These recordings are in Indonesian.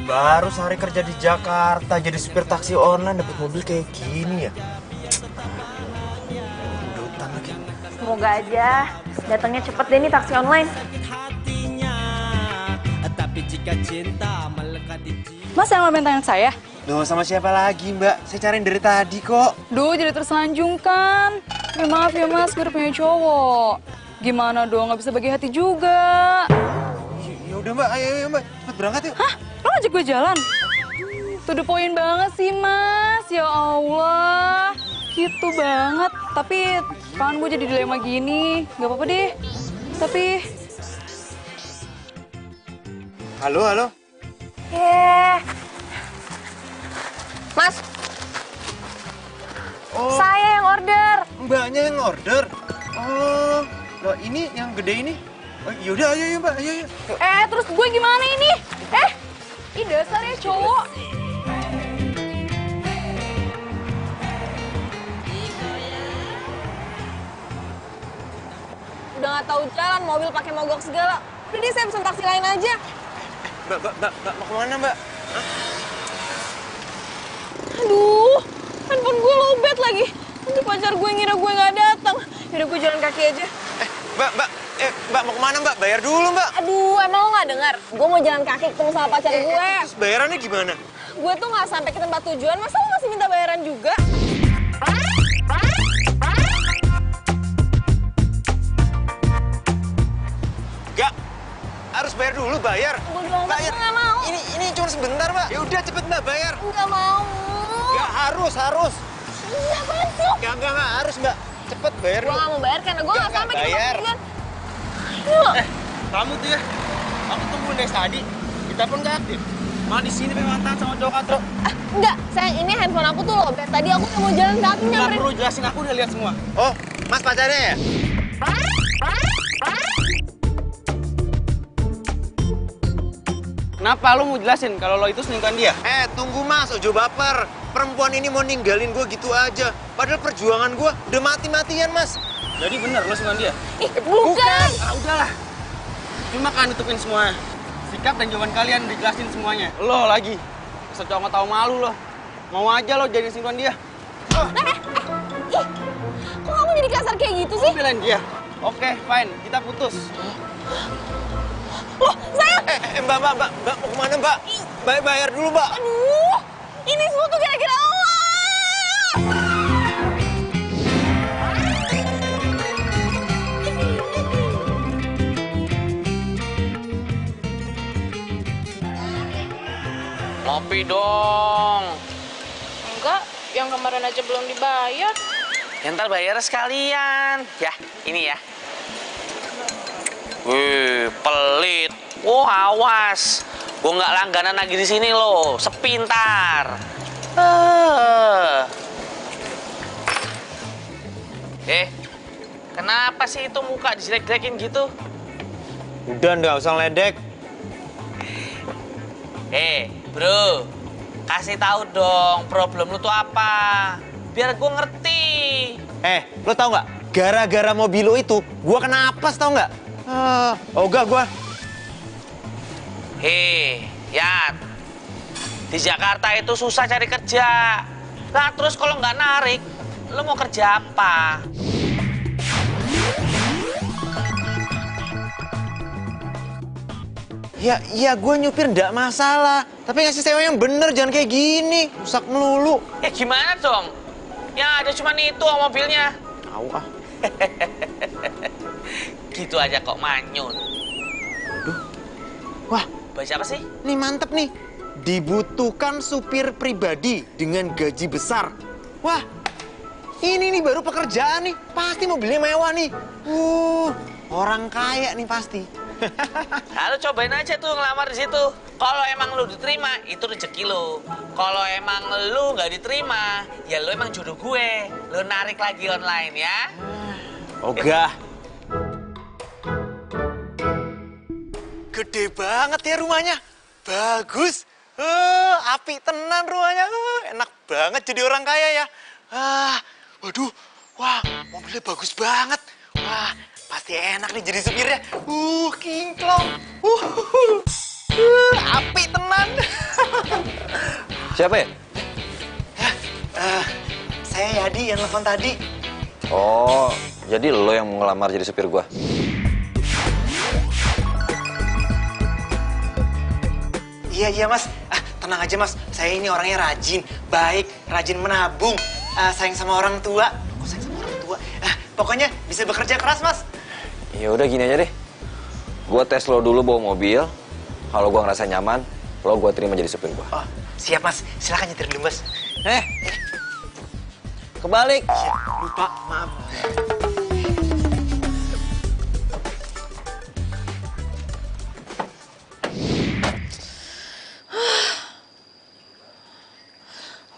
Baru sehari kerja di Jakarta jadi supir taksi online dapat mobil kayak gini ya. Dutan lagi. Semoga aja datangnya cepet deh nih taksi online. Mas yang mau tangan saya? Duh, sama siapa lagi, Mbak? Saya cariin dari tadi kok. Duh, jadi tersanjung kan? Ya maaf ya mas, gue udah punya cowok. Gimana dong, nggak bisa bagi hati juga. Ya udah Mbak, ayo Mbak, cepet berangkat yuk. Hah? Lo ngajak gue jalan? To the point banget sih mas, ya Allah. Gitu banget, tapi kan gue jadi dilema gini. Gak apa-apa deh, tapi... Halo. Mas, Oh, saya yang order. Mbaknya yang order. Oh, loh, ini yang gede ini. Oh, yaudah, ayo Mbak, ayo. Terus gue gimana ini? Ih dasarnya cowok. Udah nggak tahu jalan, mobil pakai mogok segala. Udah deh, saya pesen taksi lain aja. Mbak, mau kemana Mbak? Hah? Aduh, handphone gue lowbat lagi. Nanti pacar gue ngira gue nggak datang. Yaudah gue jalan kaki aja. Mbak mau kemana Mbak? Bayar dulu Mbak. Aduh, emang lo nggak dengar? Gue mau jalan kaki ketemu sama pacar gue. Terus bayarannya gimana? Gue tuh nggak sampai ke tempat tujuan, masa lo masih minta bayaran juga? Enggak, harus bayar dulu, bayar. Gue bilang Bayar. nggak mau. Ini cuma sebentar Mbak. Ya udah cepet Mbak, bayar. Nggak mau. Enggak, harus. Iya, apaan sih lo? Enggak, harus Mbak. Cepet bayar Gue dulu. nggak mau bayar karena gue nggak sampai ke tempat bayar. tujuan. Ayo. Kamu tuh ya, aku tungguin dari tadi, kita pun nggak aktif. Malah di sini mantan sama cowok katro. Enggak, sayang ini handphone aku tuh lowbat. Tadi aku udah mau jalan kaki Nggak nyamperin. perlu jelasin, aku udah lihat semua. Oh, Mas pacarnya ya? Kenapa lu mau jelasin kalau lo itu selingkuhan dia? Tunggu Mas, ojo baper. Perempuan ini mau ninggalin gue gitu aja. Padahal perjuangan gue udah mati-matian Mas. Jadi bener lo selingkuhan dia? Ih, bukan. Ah udahlah, cuma kan nutupin semua. Sikap dan jawaban kalian dijelasin semuanya. Lo lagi, asal cowok nggak tahu malu lo. Mau aja lo jadi selingkuhan dia. Ih, kok kamu jadi kasar kayak gitu sih? Belain dia. Oke, fine, kita putus. Loh, sayang. Mbak mau kemana Mbak? Bayar dulu Mbak. Aduh, ini semua tuh gara-gara Allah. Ngopi dong. Enggak, yang kemarin aja belum dibayar. Ya, ntar bayar sekalian. Ya, ini ya. Wih, pelit. Oh, awas. Gue nggak langganan lagi di sini loh. Sepintar. Kenapa sih itu muka dijelek-jelekin gitu? Udah nggak usah ledek. Bro, kasih tahu dong problem lu tuh apa, biar gue ngerti. Lo tau nggak? Gara-gara mobil lo itu, gue kena apes tau nggak? Ogah gue. Yat, di Jakarta itu susah cari kerja. Nah, terus kalau nggak narik, lu mau kerja apa? Ya gue nyupir nggak masalah. Tapi ngasih sewa yang bener, jangan kayak gini. Rusak melulu. Gimana dong? Ya ada cuma itu mobilnya. Tahu ah. Gitu aja kok manyun. Wah, Baca apa sih? ini mantep nih. Dibutuhkan supir pribadi dengan gaji besar. Wah, ini nih baru pekerjaan nih. Pasti mobilnya mewah nih. Orang kaya nih pasti. Lalu cobain aja tuh ngelamar di situ. Kalau emang lu diterima, itu rezeki lu. Kalau emang lu nggak diterima, ya lu emang jodoh gue. Lu narik lagi online ya. Ogah. Gede banget ya rumahnya. Bagus. Api tenan rumahnya. Enak banget jadi orang kaya ya. Waduh. Wah, mobilnya bagus banget. Wah, pasti enak nih jadi supirnya. Kinclong. Siapa ya? Saya Yadi yang telepon tadi. Oh, jadi lo yang mau ngelamar jadi supir gua? Iya mas, tenang aja mas. Saya ini orangnya rajin, baik, rajin menabung, sayang sama orang tua. Kok sayang sama orang tua? Pokoknya bisa bekerja keras mas. Ya udah gini aja deh. Gua tes lo dulu bawa mobil. Kalau gua ngerasa nyaman, lo gua terima jadi supir gua. Oh, siap mas. Silakan nyetir dulu mas. Kebalik. Lupa, maaf.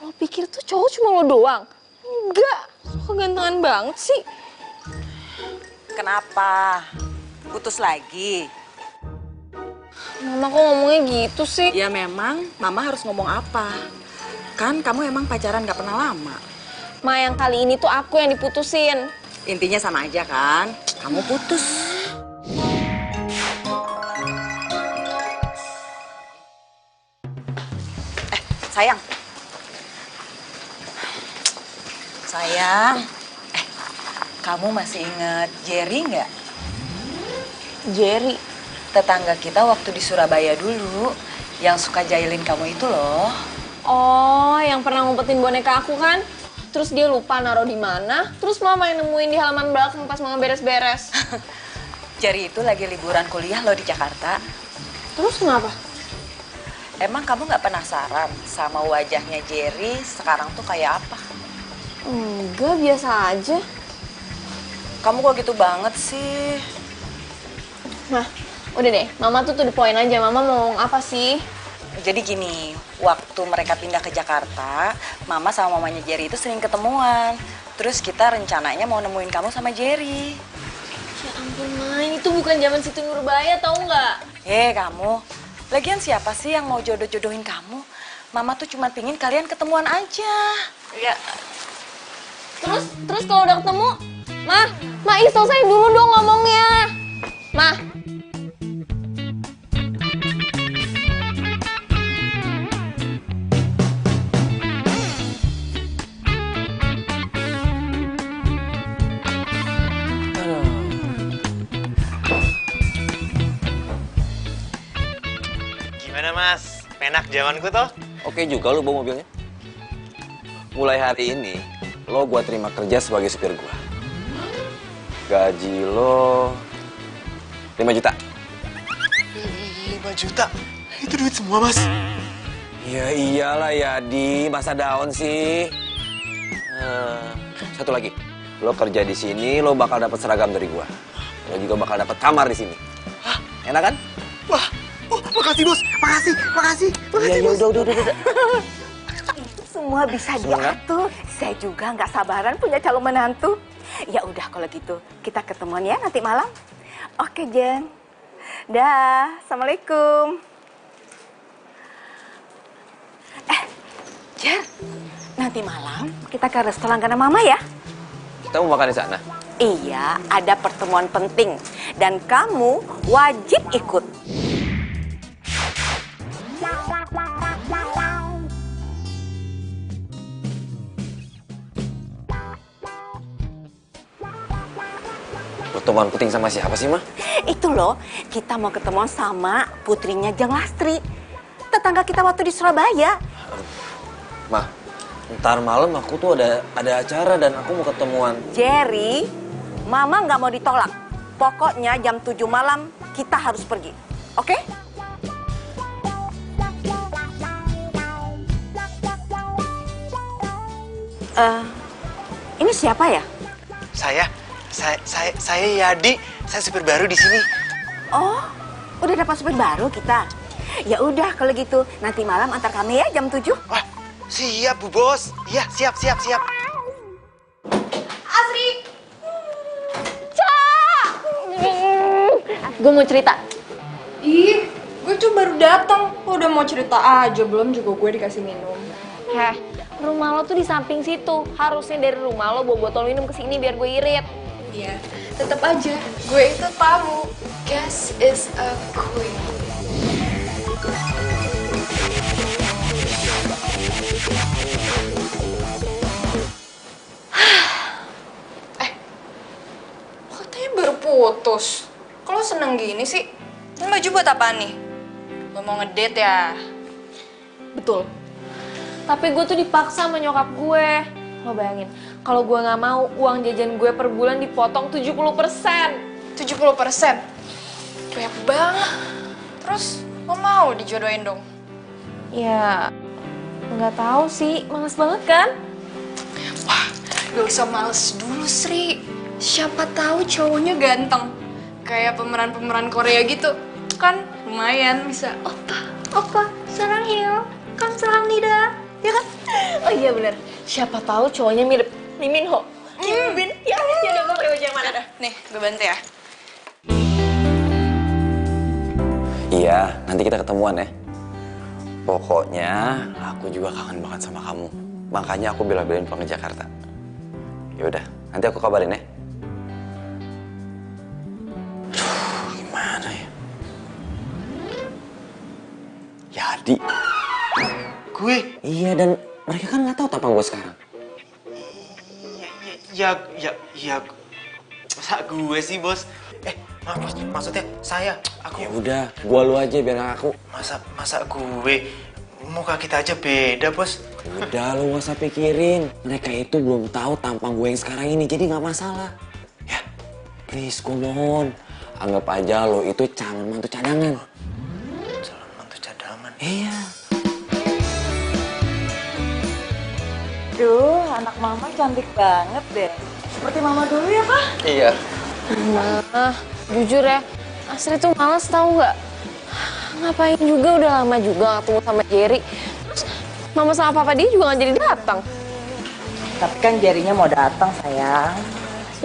Lo pikir tuh cowok cuma lo doang? Enggak, kegantengan banget sih. Kenapa? Putus lagi? Mama kok ngomongnya gitu sih? Ya memang, Mama harus ngomong apa? Kan kamu emang pacaran gak pernah lama. Ma, yang kali ini tuh aku yang diputusin. Intinya sama aja kan? Kamu putus. Sayang. Sayang. Kamu masih ingat Jerry nggak? Jerry. Tetangga kita waktu di Surabaya dulu. Yang suka jahilin kamu itu loh. Oh, yang pernah ngumpetin boneka aku kan? Terus dia lupa naruh di mana. Terus mama yang nemuin di halaman belakang pas mama beres-beres. Jerry itu lagi liburan kuliah loh di Jakarta. Terus kenapa? Emang kamu nggak penasaran sama wajahnya Jerry sekarang tuh kayak apa? Enggak, biasa aja. Kamu kok gitu banget sih? Nah, udah deh. Mama tuh to the point aja. Mama mau ngomong apa sih? Jadi gini, waktu mereka pindah ke Jakarta, Mama sama mamanya Jerry itu sering ketemuan. Terus kita rencananya mau nemuin kamu sama Jerry. Ya ampun, Ma. Ini tuh bukan zaman Siti Nurbaya, tau nggak? Kamu. Lagian siapa sih yang mau jodoh-jodohin kamu? Mama tuh cuma pingin kalian ketemuan aja. Ya. Terus kalau udah ketemu, Ma, selesai dulu dong ngomongnya. Ma. Gimana mas? Penak zamanku toh? Oke juga lo bawa mobilnya. Mulai hari ini, lo gua terima kerja sebagai supir gua. Gaji lo 5 juta. 5 juta? Itu duit semua mas? Ya iyalah ya, masa daun sih. Satu lagi, lo kerja di sini, lo bakal dapat seragam dari gua. Lo juga bakal dapat kamar di sini. Hah? Enak kan? Wah, makasih bos, makasih. Iya, udah. Semua bisa diatur. Saya juga nggak sabaran punya calon menantu. Ya udah kalau gitu, kita ketemuan ya nanti malam. Oke, Jen. Dah, Assalamualaikum. Jen, nanti malam kita ke restoran karena Mama ya. Kita mau makan di sana. Iya, ada pertemuan penting dan kamu wajib ikut. Pertemuan penting sama siapa sih, Ma? Itu loh, kita mau ketemuan sama putrinya Jeng Lastri. Tetangga kita waktu di Surabaya. Ma, ntar malam aku tuh ada acara dan aku mau ketemuan. Jerry, Mama nggak mau ditolak. Pokoknya jam 7 malam kita harus pergi. Oke? Ini siapa ya? Saya Yadi. Saya supir baru di sini. Oh, udah dapat supir baru kita. Ya udah kalau gitu, nanti malam antar kami ya jam 7. Wah, siap Bu Bos. Iya, siap. Asri! Gue mau cerita. Ih, gue tuh baru datang. Lo udah mau cerita aja, belum juga gue dikasih minum. Rumah lo tuh di samping situ. Harusnya dari rumah lo bawa botol minum ke sini biar gue irit. Iya, tetap aja. Gue itu tamu. Guest is a queen. Terus, kalau seneng gini sih, ini baju buat apaan nih? Lo mau ngedate ya? Betul. Tapi gue tuh dipaksa sama nyokap gue. Lo bayangin, kalau gue nggak mau, uang jajan gue per bulan dipotong 70%. 70%? Banyak banget. Terus, lo mau dijodohin dong? Ya, nggak tahu sih. Males banget kan? Wah, gak usah males dulu, Sri. Siapa tahu cowoknya ganteng. Kayak pemeran-pemeran Korea gitu. Kan lumayan bisa, opa, sarangheyo, kamsahamnida. Ya kan? Oh iya bener. Siapa tahu cowoknya mirip Lee Min Ho. Kim Bin. Ya udah gue pakai baju yang mana? Nih, gue bantu ya. Iya, nanti kita ketemuan ya. Pokoknya aku juga kangen banget sama kamu. Makanya aku bela-belain pulang ke Jakarta. Ya udah, nanti aku kabarin ya. Aduh, gimana ya? Jadi. Gue? Iya, dan mereka kan nggak tahu tampang gue sekarang. Ya, masa gue sih, Bos? Bos, maksudnya saya, aku... Ya udah, gua lu aja biar aku. Masa gue? Muka kita aja beda, Bos. Udah, lu gak usah pikirin. Mereka itu belum tahu tampang gue yang sekarang ini, jadi nggak masalah. Ya, please, gue mohon. Anggap aja lo itu calon mantu cadangan. Calon mantu cadangan? Iya. Duh, anak mama cantik banget deh. Seperti mama dulu ya, Kak? Iya. Nah, jujur ya, Asri tuh males tahu nggak? Ngapain juga, udah lama juga ketemu sama Jerry. Terus mama sama papa dia juga nggak jadi datang. Tapi kan Jerry-nya mau datang, sayang.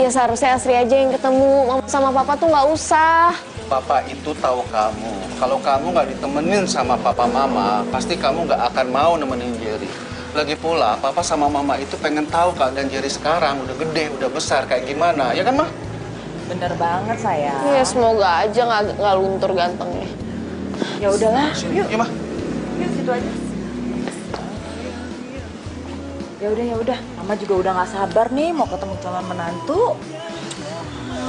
Ya seharusnya Asri aja yang ketemu, mama sama papa tuh nggak usah. Papa itu tahu kamu. Kalau kamu nggak ditemenin sama papa mama, pasti kamu nggak akan mau nemenin Jerry. Lagi pula, papa sama mama itu pengen tahu keadaan Jerry sekarang. Udah gede, udah besar, kayak gimana. Ya kan, Ma? Bener banget, sayang. Ya semoga aja nggak luntur gantengnya. Ya udahlah, yuk. Yuk, Ma. Yuk, situ aja. Ya udah. Mama juga udah nggak sabar nih mau ketemu calon menantu.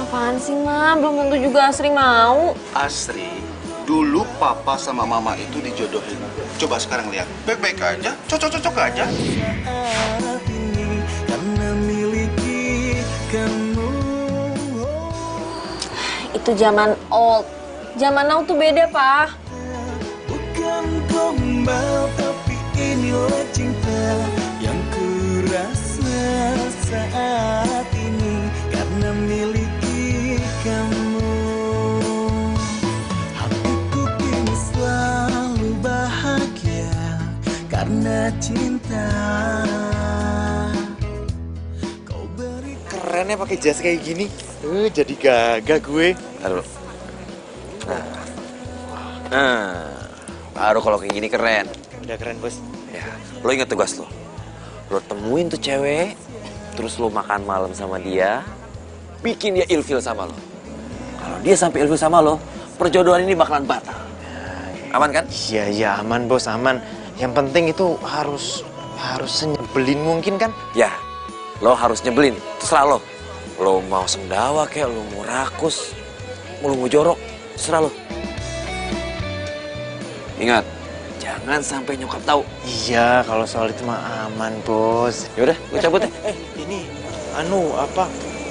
Apaan sih, Ma? Belum tentu juga Asri mau. Asri, dulu papa sama mama itu dijodohin. Coba sekarang lihat, baik-baik aja, cocok-cocok aja. Itu zaman old. Zaman now tuh beda, Pak. Bukan gombal, tapi inilah cinta yang kurasa saat ini karena miliki kamu. Hatiku kini selalu bahagia karena cinta. Keren ya pakai jas kayak gini. Jadi gagah gue. Taruh. Baru kalau kayak gini keren. Udah keren, Bos. Ya, lo inget tugas lo. Lo temuin tuh cewek, terus lo makan malam sama dia, bikin dia ilfil sama lo. Kalau dia sampai ilfil sama lo, perjodohan ini bakalan batal. Aman kan? Iya, aman, Bos, aman. Yang penting itu harus senyebelin mungkin kan? Ya, lo harus nyebelin, terserah lo. Lo mau sendawa kayak, lo mau rakus, lo mau jorok, terserah lo. Ingat, jangan sampai nyokap tahu. Iya, kalau soal itu mah aman, Bos. Yaudah, gue cabut ya. Ini,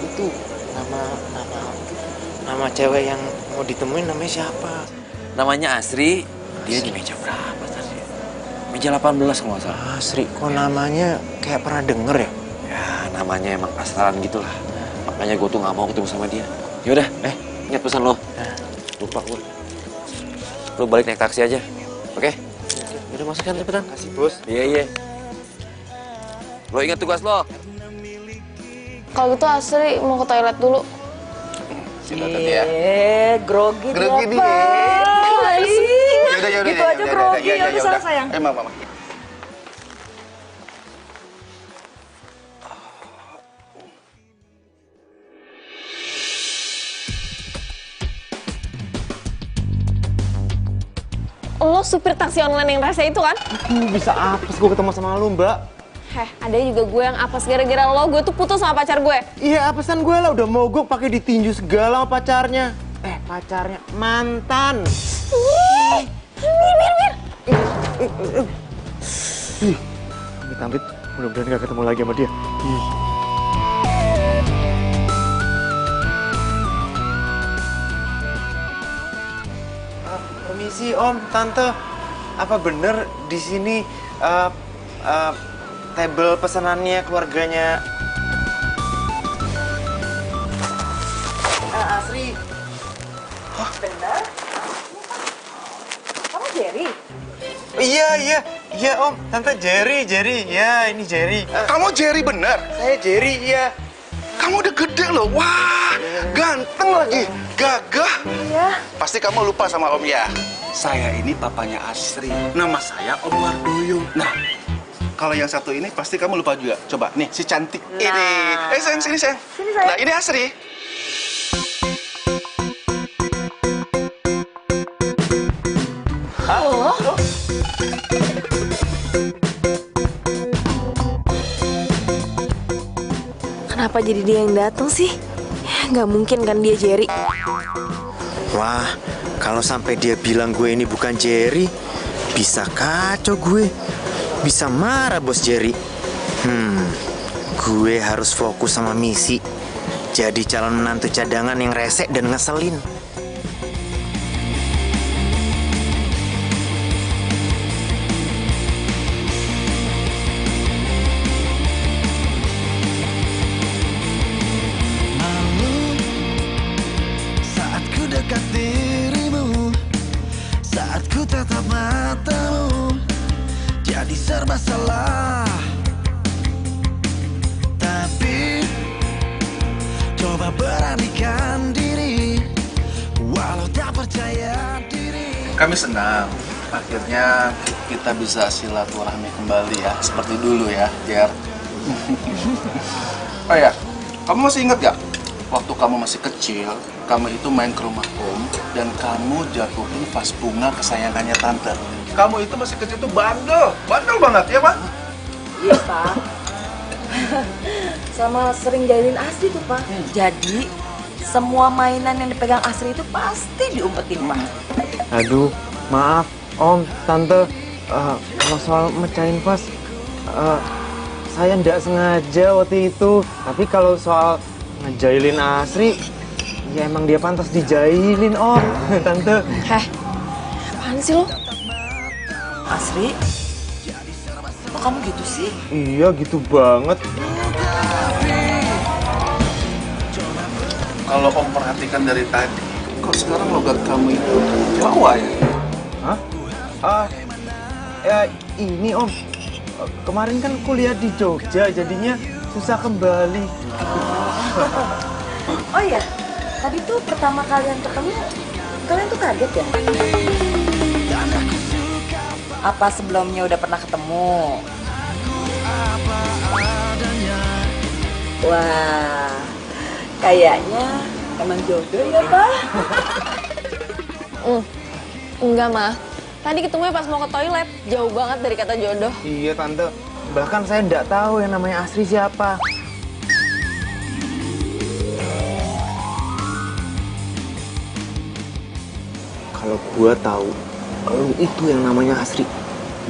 itu nama cewek yang mau ditemuin namanya siapa? Namanya Asri, dia di meja berapa tadi? Meja 18 kalau nggak salah. Asri, kok namanya kayak pernah denger ya? Ya, namanya emang pasaran gitulah. Makanya gue tuh nggak mau ketemu sama dia. Yaudah, ingat pesan lo. Lupa gue. Lo balik naik taksi aja, oke? Udah masuk kan cepetan. Kasih, Bos. Iya. Lo ingat tugas lo. Kalau gitu Asri mau ke toilet dulu. Kita tadi ya. Grogi dia, Grogi Pak. Yaudah. Gitu aja grogi, ya udah sayang. Mama. Lo supir taksi online yang rasa itu kan? Bisa apes gue ketemu sama lu, Mbak. ada juga gue yang apes gara-gara lo, gue tuh putus sama pacar gue. Iya, apesan gue lah udah mogok pakai ditinju segala sama pacarnya. Pacarnya mantan. Mir. Amit-amit, mudah-mudahan gak ketemu lagi sama dia. Permisi Om, Tante. Apa bener di sini table pesanannya keluarganya Asri? Benar? Kamu Jerry? Iya Om, Tante Jerry, ya ini Jerry. Kamu Jerry bener? Saya Jerry, iya. Kamu udah gede loh, wah, ganteng lagi, gagah. Iya. Pasti kamu lupa sama Om ya. Saya ini papanya Asri, nama saya Om Wardoyo. Nah, kalau yang satu ini pasti kamu lupa juga. Coba nih, si cantik ini. Sayang, sini sayang. Sini, sayang. Nah, ini Asri. Oh. Kenapa jadi dia yang datang sih? Nggak mungkin kan dia Jerry. Wah, kalau sampai dia bilang gue ini bukan Jerry, bisa kacau gue. Bisa marah bos Jerry. Gue harus fokus sama misi. Jadi calon menantu cadangan yang resek dan ngeselin. Saat ku dekat dirimu, saat ku tatap matamu, jadi serba salah. Tapi coba beranikan diri, walau tak percaya diri. Kami senang. Akhirnya kita bisa silaturahmi kembali ya, seperti dulu ya, Jer. Oh ya, kamu masih ingat gak? Waktu kamu masih kecil, kamu itu main ke rumah Om dan kamu jatuhin vas bunga kesayangannya Tante. Kamu itu masih kecil tuh bandel banget ya Pak? Iya Pak. Sama sering jahilin Asri tuh Pak. Jadi semua mainan yang dipegang Asri itu pasti diumpetin Pak. Aduh, maaf Om, Tante. Kalau soal mecahin vas, saya nggak sengaja waktu itu. Tapi kalau soal ngejailin Asri, ya emang dia pantas dijailin Om, Tante. Apaan sih lo? Asri? Kok kamu gitu sih? Iya gitu banget. Kalau Om perhatikan dari tadi, kok sekarang logat kamu itu Jawa ya? Hah? Ya ini Om, kemarin kan kuliah di Jogja, jadinya susah kembali. Oh iya, tadi tuh pertama kalian ketemu, kalian tuh kaget ya? Apa sebelumnya udah pernah ketemu? Wah, kayaknya emang jodoh ya, Pak? Enggak, mah. Tadi ketemunya pas mau ke toilet. Jauh banget dari kata jodoh. Iya Tante, bahkan saya nggak tahu yang namanya Asri siapa. Kalau gua tahu lu itu yang namanya Asri,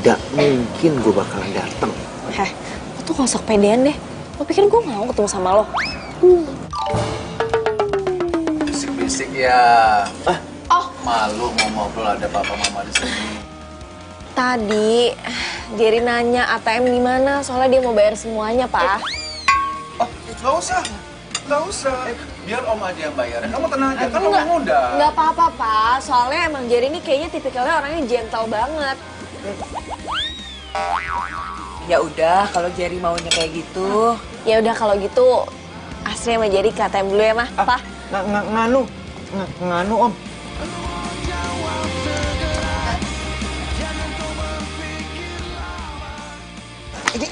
nggak mungkin gua bakalan datang. Lo tuh gak usah kepedean deh. Lo pikir gue mau ketemu sama lo? Bisik-bisik ya. Malu mau ngobrol ada papa mama di sini. Tadi Jerry nanya ATM di mana, soalnya dia mau bayar semuanya, Pak. Nggak usah. Biar Om aja yang bayar. Kamu tenang aja, kan Om ngundang. Nggak apa-apa, Pak. Soalnya emang Jerry ini kayaknya tipikalnya orangnya gentle banget. Ya udah, kalau Jerry maunya kayak gitu. Ya udah kalau gitu, Asri sama Jerry ke ATM dulu ya, Mah. Pak. Nganu Om.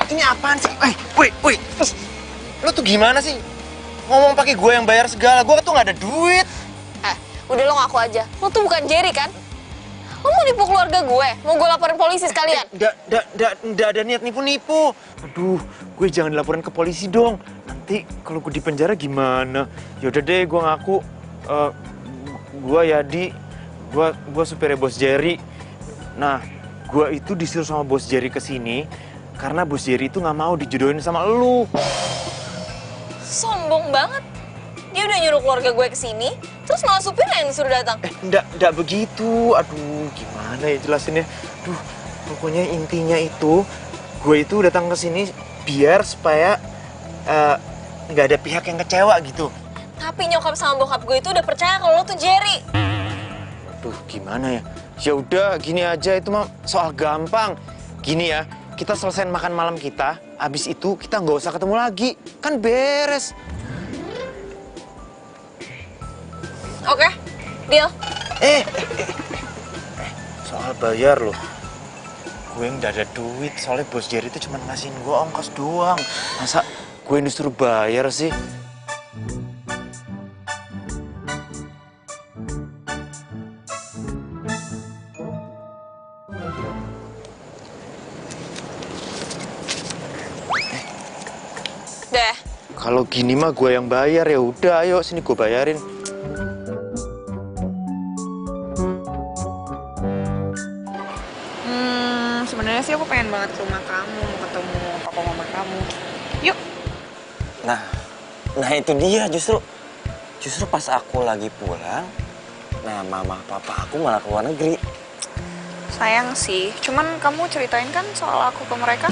Ini apaan sih? Woi. Lo tuh gimana sih? Ngomong pakai gue yang bayar segala, gue tuh nggak ada duit. Udah lo ngaku aja. Lo tuh bukan Jerry kan? Lo mau nipu keluarga gue? Mau gue laporin polisi sekalian? Nggak ada niat nipu-nipu. Aduh, gue jangan dilaporin ke polisi dong. Nanti kalau gue di penjara gimana? Yaudah deh, gue ngaku. Gue Yadi, gue supirnya Bos Jerry. Nah, gue itu disuruh sama Bos Jerry ke sini karena Bos Jerry itu nggak mau dijodohin sama lu. Sombong banget. Dia udah nyuruh keluarga gue ke sini, terus malah supirnya yang disuruh datang. Nggak begitu. Aduh, gimana ya jelasinnya? Aduh, pokoknya intinya itu, gue itu datang ke sini biar supaya nggak ada pihak yang kecewa gitu. Tapi nyokap sama bokap gue itu udah percaya kalau lo tuh Jerry. Aduh, gimana ya? Ya udah, gini aja, itu mah soal gampang. Gini ya, kita selesaiin makan malam kita, abis itu kita nggak usah ketemu lagi, kan beres. Oke, deal. Soal bayar loh. Gue nggak ada duit, soalnya Bos Jerry itu cuma ngasihin gue ongkos doang. Masa gue yang disuruh bayar sih? Deh. Kalau gini mah gue yang bayar, ya udah, ayo sini gue bayarin. Sebenarnya sih aku pengen banget ke rumah kamu, mau ketemu papa mama kamu. Yuk. Nah itu dia justru pas aku lagi pulang, nah mama papa aku malah ke luar negeri. Sayang sih, cuman kamu ceritain kan soal aku ke mereka?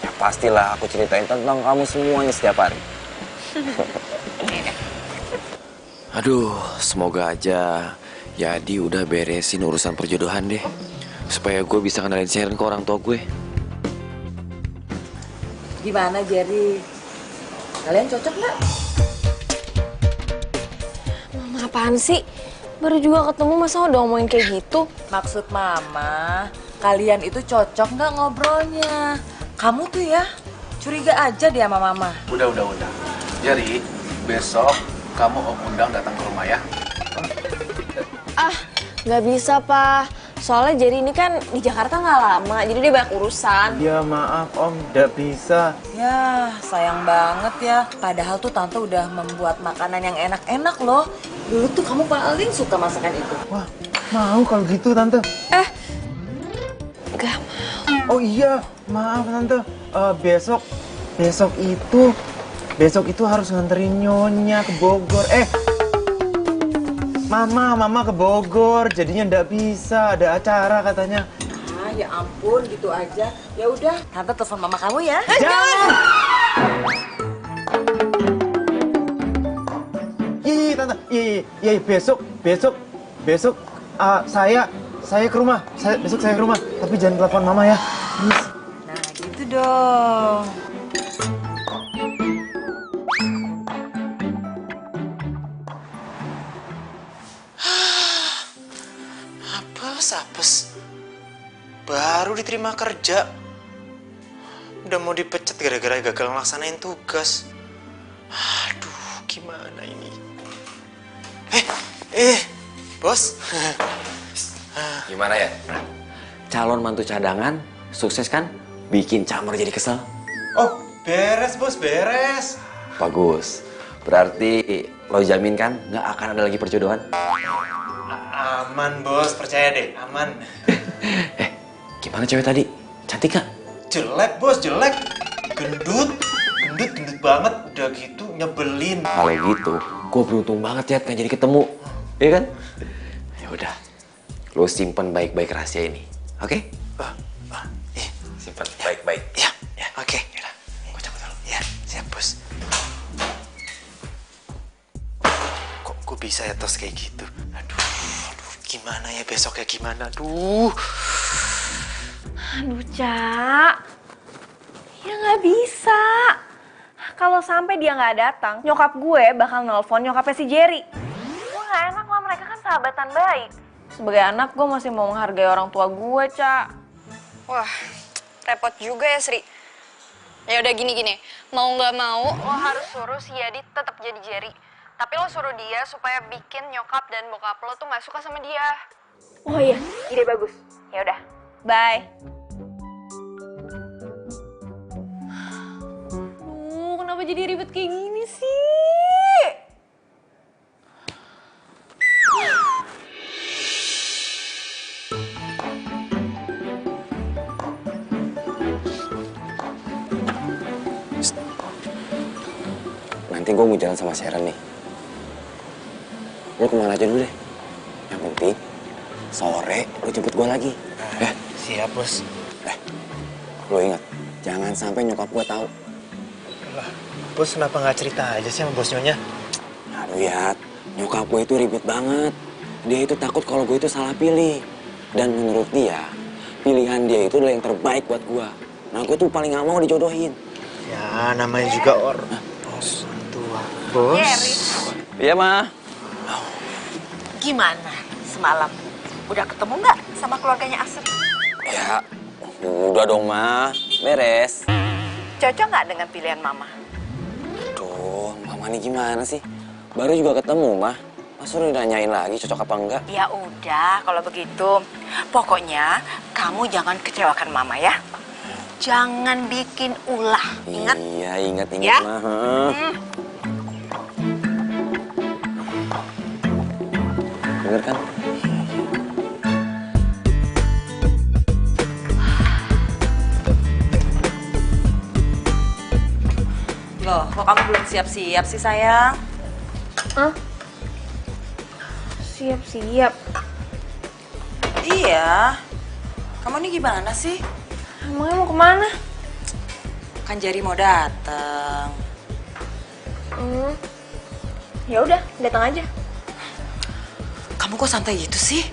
Ya pastilah aku ceritain tentang kamu semuanya setiap hari. Aduh, semoga aja Yadi udah beresin urusan perjodohan deh. Supaya gue bisa kenalin Sharon ke orang tua gue. Gimana Jerry? Kalian cocok nggak? Mama apaan sih? Baru juga ketemu masa udah ngomongin kayak gitu? Maksud Mama, kalian itu cocok nggak ngobrolnya? Kamu tuh ya curiga aja dia sama Mama. Udah. Jerry, besok kamu Om undang datang ke rumah ya. Nggak bisa, Pak. Soalnya Jerry ini kan di Jakarta nggak lama, jadi dia banyak urusan. Ya maaf Om, nggak bisa. Ya, sayang banget ya. Padahal tuh Tante udah membuat makanan yang enak-enak loh. Dulu tuh kamu paling suka masakan itu. Wah, mau kalau gitu Tante. Nggak mau. Oh iya, maaf Tante. Besok itu harus nganterin Nyonya ke Bogor. Mama ke Bogor, jadinya nggak bisa, ada acara katanya. Ah, ya ampun, gitu aja. Ya udah, Tante telepon Mama kamu ya. Jangan! Iya, Tante. Iya, besok saya ke rumah. Besok saya ke rumah, tapi jangan telepon Mama ya. Please. Nah, gitu dong. Apes. Baru diterima kerja. Udah mau dipecat gara-gara gagal ngelaksanain tugas. Aduh, gimana ini? Bos. Gimana ya? Calon mantu cadangan, sukses kan? Bikin Camar jadi kesel. Oh, beres bos, beres. Bagus. Berarti lo jamin kan nggak akan ada lagi perjodohan? Aman bos, percaya deh, aman. Gimana cewek tadi? Cantik gak? Jelek bos, jelek. Gendut banget. Udah gitu nyebelin. Kalau gitu, gue beruntung banget ya nggak jadi ketemu, iya kan? Ya udah, lo simpen baik-baik rahasia ini, oke? Simpen baik-baik. Ya, oke. Gue cabut dulu. Ya, siap bos. Kok gue bisa ya tos kayak gitu? Aduh, gimana ya besok ya gimana? Aduh, Cak. Ya nggak bisa. Kalau sampai dia nggak datang, nyokap gue bakal nelfon nyokapnya si Jerry. Gue nggak enak lah, mereka kan sahabatan baik. Sebagai anak, gue masih mau menghargai orang tua gue, Cak. Wah, repot juga ya, Sri. Ya udah gini. Mau nggak mau, lo harus suruh si Yadi tetap jadi Jerry. Tapi lo suruh dia supaya bikin nyokap dan bokap lo tuh nggak suka sama dia. Oh iya, ide bagus. Ya udah, bye. Kenapa jadi ribet kayak gini sih? Nanti gue mau jalan sama Sharon nih. Lu kemana aja dulu deh. Yang penting, sore lu jemput gue lagi. Siap, Bos. Lu ingat, jangan sampai nyokap gue tahu. Lah, Bos kenapa nggak cerita aja sih sama Bos Nyonya? Aduh ya, nyokap gue itu ribet banget. Dia itu takut kalau gue itu salah pilih. Dan menurut dia, pilihan dia itu adalah yang terbaik buat gue. Nah, gue tuh paling gak mau dijodohin. Ya, namanya juga Bos tua. Bos. Iya, Ma. Gimana semalam? Udah ketemu nggak sama keluarganya Asri? Ya, udah dong, Ma. Beres. Cocok nggak dengan pilihan Mama? Aduh, Mama ini gimana sih? Baru juga ketemu, Ma. Masa udah nanyain lagi cocok apa enggak? Ya udah, kalau begitu. Pokoknya kamu jangan kecewakan Mama ya. Jangan bikin ulah. Ingat? Iya, ingat, Ya? Ma. Bener kan? Loh, kok kamu belum siap-siap sih, sayang? Hah? Siap-siap. Iya. Kamu ini gimana sih? Emangnya mau kemana? Kan Jerry mau datang. Ya udah, datang aja. Kamu kok santai gitu sih?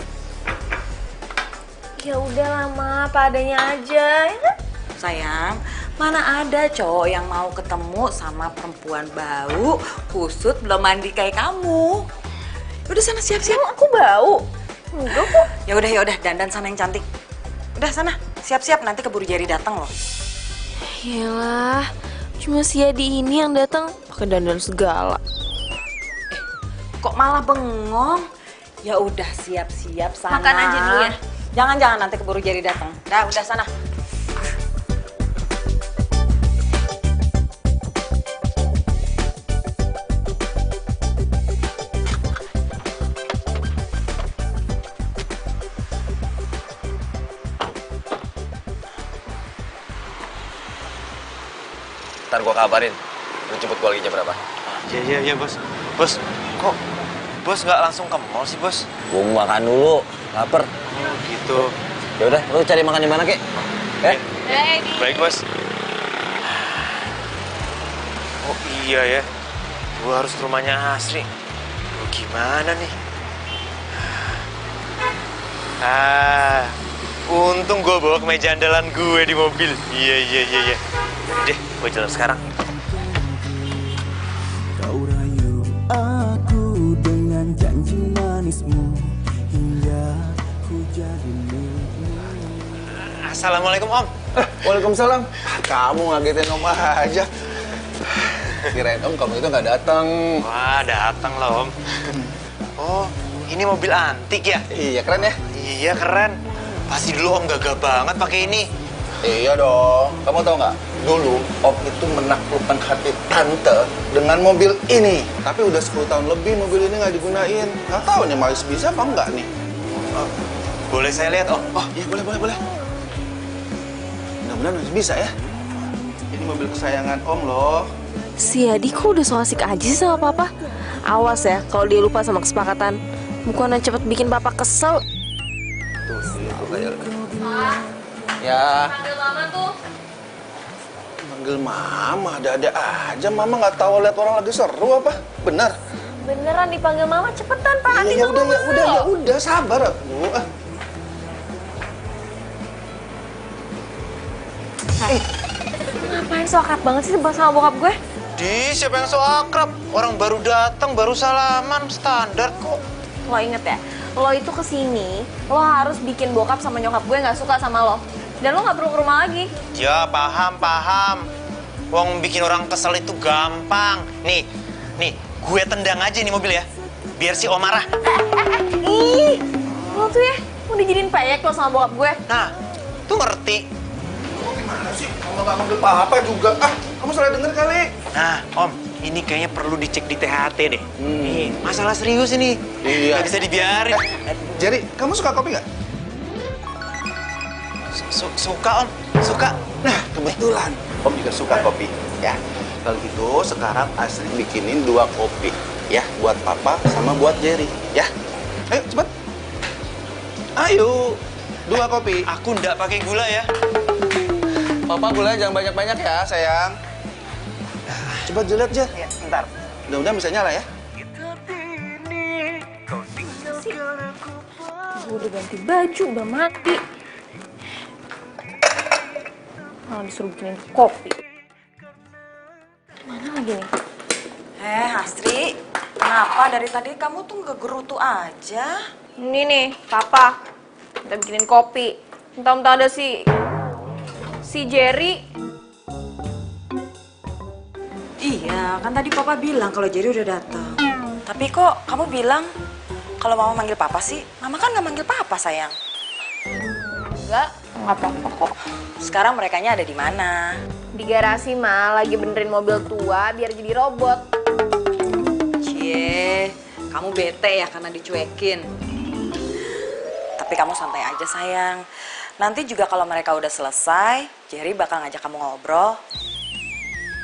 Ya udah lama, apa adanya aja, ya kan? Sayang, mana ada cowok yang mau ketemu sama perempuan bau, kusut, belum mandi kayak kamu. Udah sana siap-siap. Aku bau. Enggak kok. Ya udah, dandan sana yang cantik. Udah sana, siap-siap nanti keburu Jerry datang loh. Yalah, cuma si Yadi ini yang datang pakai dandan segala. Kok malah bengong? Ya udah siap-siap sana. Makan aja dulu ya. Jangan nanti keburu Jerry datang. Udah sana. Ntar gue kabarin. Lu jemput gue lagi jam berapa? Iya, Bos. Bos, kok Bos nggak langsung ke mall sih, Bos? Gue mau makan dulu. Laper. Oh, gitu. Ya udah, lu cari makan di mana, Kek? Baik, Bos. Oh iya ya, gue harus ke rumahnya Asri. Oh, gimana nih? Untung gue bawa kemeja andalan gue di mobil. Iya. Deh, gue jalan sekarang. Kau rayu aku dengan janji manismu hingga ku jadi milikmu. Assalamualaikum, Om. Waalaikumsalam. Kamu ngagetin Om aja. Kirain Om kamu itu nggak datang. Wah, datang lah, Om. Oh, ini mobil antik ya? Iya, keren ya? Iya, keren. Pasti dulu Om gagah banget pakai ini. Iya dong. Kamu tahu nggak? Dulu Om itu menaklukkan hati Tante dengan mobil ini. Tapi udah 10 tahun lebih mobil ini nggak digunain. Nggak tahu nih masih bisa apa nggak nih? Boleh saya lihat, Om? Oh iya, boleh. Mudah-mudahan masih bisa ya. Ini mobil kesayangan Om loh. Si Yadi kok udah so asik aja sih sama papa? Awas ya, kalau dia lupa sama kesepakatan. Bukannya cepet bikin papa kesel. Tuh, itu kayak. Ya. Panggil mama tuh. Manggil Mama, ada-ada aja. Mama nggak tahu lihat orang lagi seru apa? Benar? Beneran dipanggil mama, cepetan Pak. Ya udah, sabar Bu. Ngapain so akrab banget sih sama bokap gue? Di, siapa yang so akrab? Orang baru datang, baru salaman, standar kok. Lo inget ya, lo itu kesini, lo harus bikin bokap sama nyokap gue nggak suka sama lo. Dan lo nggak perlu ke rumah lagi. Ya, paham. Wong bikin orang kesel itu gampang. Nih, gue tendang aja nih mobil ya. Biar si Om marah. Ih, lo tuh ya mau dijadiin peyek lo sama bokap gue. Nah, tuh ngerti. Gimana sih? Kamu nggak manggil papa juga. Kamu salah denger kali. Nah, Om, ini kayaknya perlu dicek di THT deh. Nih, masalah serius ini. Iya. Nggak bisa dibiarin. Jadi, kamu suka kopi nggak? Suka, Om. Suka. Nah, kebetulan Om juga suka kopi. Ya, kalau gitu sekarang Astrid bikinin 2 kopi. Ya, buat papa sama buat Jerry. Ya, ayo cepet. Ayo, 2 kopi. Aku nggak pakai gula ya. Papa gulanya jangan banyak-banyak ya, sayang. Coba dilihat, Jer. Ya, bentar. Mudah-mudahan bisa nyala ya. Gue udah ganti baju, udah mati. Malah disuruh bikinin kopi. Mana lagi nih? Astri, kenapa dari tadi kamu tuh ngegerutu aja? Ini nih, papa. Kita bikinin kopi. Entah-entah ada si Jerry. Iya, kan tadi papa bilang kalau Jerry udah datang. Tapi kok kamu bilang kalau mama manggil papa sih? Mama kan nggak manggil papa, sayang. Enggak apa-apa kok. Sekarang merekanya ada di mana? Di garasi, Ma. Lagi benerin mobil tua biar jadi robot. Cie, kamu bete ya karena dicuekin. Tapi kamu santai aja, sayang. Nanti juga kalau mereka udah selesai, Jerry bakal ngajak kamu ngobrol.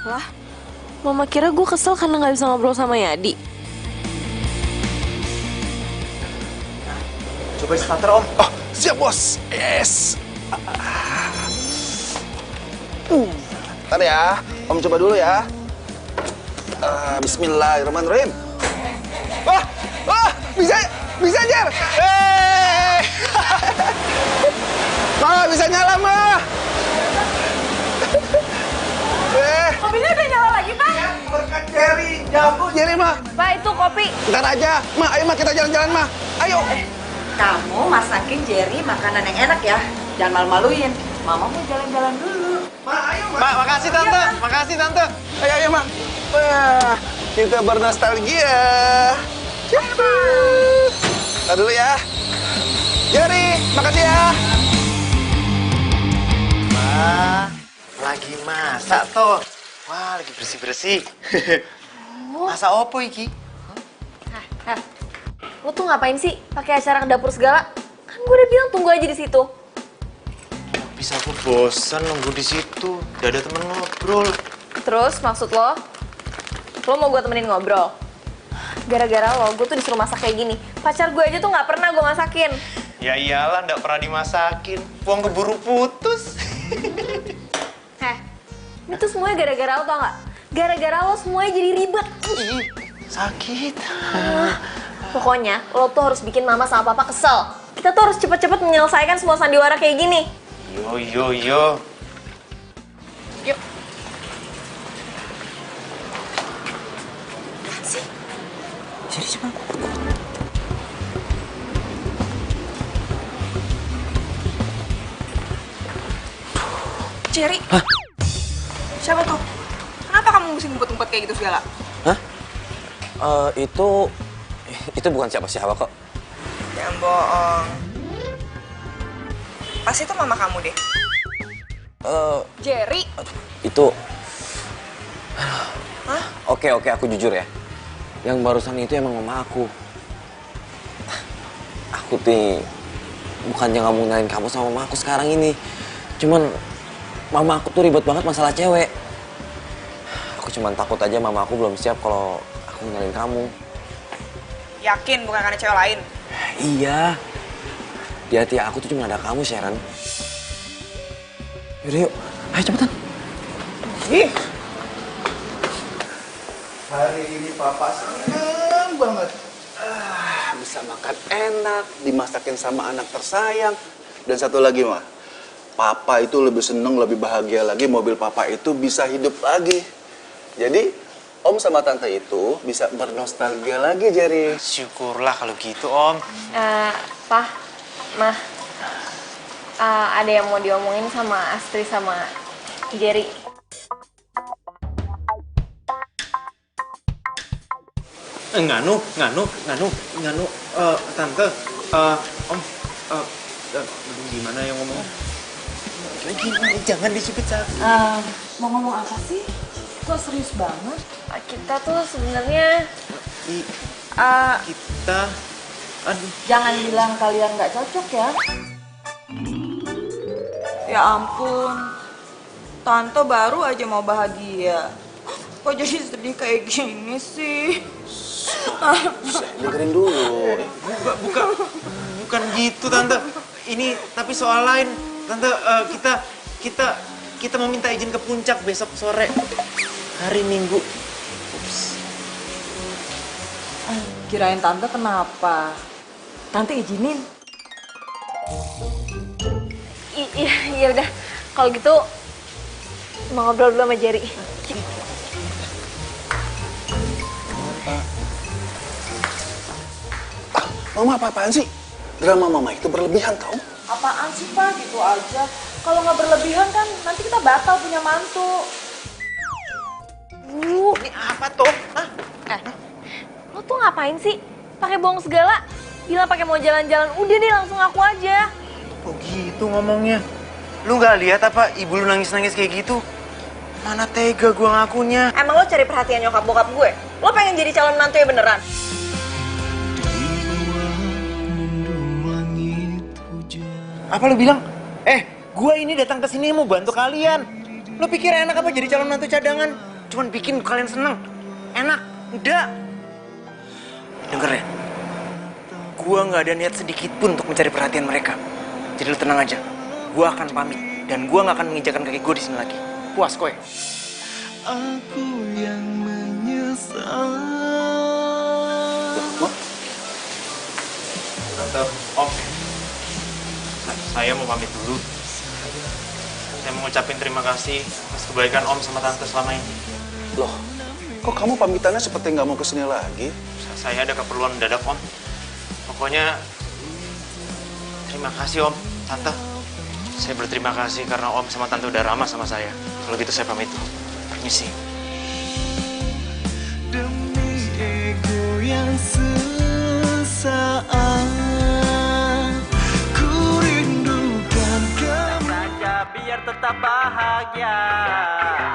Lah, Mama kira gue kesel karena nggak bisa ngobrol sama Yadi. Coba starter, Om. Oh, siap, Bos. Yes. Ntar ya, Om coba dulu ya. Bismillahirrahmanirrahim. Wah, bisa, Jer. Ma, bisa nyala, Ma. Mobilnya udah nyala lagi, Pak. Berkat Jerry, jago Jerry, Ma. Pak, itu kopi. Ntar aja, Ma. Ayo, Ma, kita jalan-jalan, Ma. Ayo. Kamu masakin Jerry makanan yang enak ya. Jangan malu-maluin. Mama mau jalan-jalan dulu. Ma, ayo, Ma. Ma, makasih, Tante. Makasih, Tante. Ayo, Ma. Wah, kita bernostalgia. Ntar dulu ya. Jerry, makasih ya. Ma, lagi masak toh. Wah, lagi bersih-bersih. Masak opo iki? Lo tuh ngapain sih pakai acara ke dapur segala? Kan gue udah bilang tunggu aja di situ. Bisa aku bosan nunggu di situ. Udah ada temen ngobrol. Terus maksud lo mau gue temenin ngobrol? Gara-gara lo, gue tuh disuruh masak kayak gini. Pacar gue aja tuh nggak pernah gue masakin. Ya iyalah, nggak pernah dimasakin. Uang keburu putus. Ini tuh semuanya gara-gara lo, tau nggak? Gara-gara lo semuanya jadi ribet. Ih, sakit. Pokoknya lo tuh harus bikin mama sama papa kesel. Kita tuh harus cepet-cepet menyelesaikan semua sandiwara kayak gini. Yo. Yuk. Jerry coba. Jerry. Hah? Siapa tuh? Kenapa kamu mesti ngumpet-ngumpet kayak gitu segala? Hah? Itu bukan siapa-siapa kok. Jangan bohong. Pasti itu mama kamu deh. Jerry. Itu... Hah? Oke, aku jujur ya. Yang barusan itu emang mama aku. Aku tuh bukannya nggak mau ngenalin kamu sama mama aku sekarang ini. Cuman mama aku tuh ribet banget masalah cewek. Aku cuman takut aja mama aku belum siap kalau aku ngenalin kamu. Yakin bukan karena cewek lain? Iya. Di hati aku tuh cuma ada kamu, Sharon. Yaudah yuk, ayo cepetan. Hari ini Papa senang banget. Bisa makan enak, dimasakin sama anak tersayang. Dan satu lagi, Ma. Papa itu lebih seneng, lebih bahagia lagi mobil Papa itu bisa hidup lagi. Jadi, Om sama Tante itu bisa bernostalgia lagi, Jerry. Syukurlah kalau gitu, Om. Pak, Mah, ada yang mau diomongin sama Astri sama Jerry. Nganu, tante, om, gimana yang ngomong? Gini, jangan disubit saat. Mau ngomong apa sih? Kok serius banget? Kita tuh sebenarnya Kita, aduh. Jangan bilang kalian nggak cocok ya. Ya ampun, Tante baru aja mau bahagia. Kok jadi sedih kayak gini sih? Dengerin dulu. Bukan gitu, Tante. Ini tapi soal lain. Tante, kita mau minta izin ke puncak besok sore. Hari Minggu. Ups. Kirain Tante kenapa? Tante izinin. Iya udah. Kalau gitu mau ngobrol dulu sama Jerry. Mama apa-apaan sih? Drama mama itu berlebihan tau? Apaan sih Pak? Gitu aja. Kalau nggak berlebihan kan nanti kita batal punya mantu. Ini apa tuh? Hah? Lo tuh ngapain sih? Pakai bohong segala? Bilang pakai mau jalan-jalan, udah deh langsung aku aja. Kok gitu ngomongnya? Lu nggak lihat apa ibu lu nangis-nangis kayak gitu? Mana tega gua ngakunya. Emang lo cari perhatian nyokap bokap gue? Lo pengen jadi calon mantu ya beneran? Apa lu bilang? Gua ini datang ke sini mau bantu kalian. Lu pikir enak apa jadi calon mantu cadangan? Cuman bikin kalian seneng. Enak? Enggak. Denger ya? Gua nggak ada niat sedikit pun untuk mencari perhatian mereka. Jadi lu tenang aja. Gua akan pamit dan gua nggak akan menginjakan kaki gua di sini lagi. Puas kowe. Aku yang menyesal. Tante, Om. Saya mau pamit dulu. Saya mau ngucapin terima kasih atas kebaikan Om sama Tante selama ini. Loh, kok kamu pamitannya seperti nggak mau kesini lagi? Saya ada keperluan mendadak, Om. Pokoknya, terima kasih, Om, Tante. Saya berterima kasih karena Om sama Tante udah ramah sama saya. Kalau gitu saya pamit. Permisi. Demi ego yang sesaat, ku rindukan kamu. Saja biar tetap bahagia.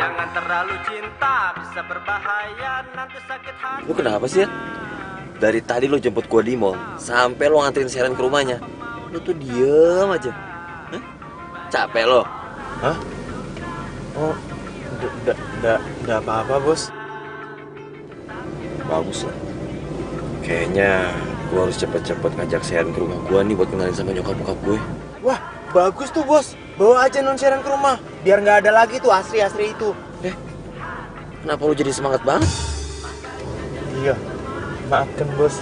Jangan terlalu cinta, bisa berbahaya, nanti sakit hati. Lu kenapa sih ya? Dari tadi lo jemput gua di mall, sampai lo nganterin Sharon ke rumahnya. Lo tuh diem aja. Hah? Capek lo? Hah? Oh, enggak apa-apa, Bos. Bagus lah. Kayaknya gua harus cepet-cepet ngajak Sharon ke rumah gua nih buat kenalin sama nyokap bokap gue. Wah, bagus tuh, Bos. Bawa aja non Sharon ke rumah. Biar nggak ada lagi tuh Asri-Asri itu. Kenapa lo jadi semangat banget? Iya. Maafkan, Bos.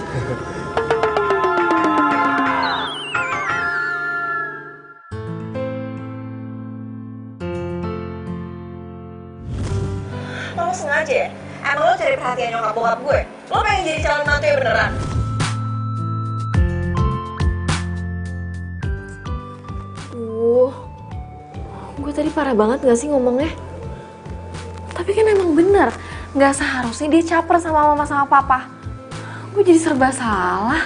Lo sengaja ya? Emang lo cari perhatian nyokap bokap gue? Lo pengen jadi calon mantu ya beneran? Gue tadi parah banget gak sih ngomongnya? Tapi kan emang bener, gak seharusnya dia caper sama mama sama papa. Gue jadi serba salah.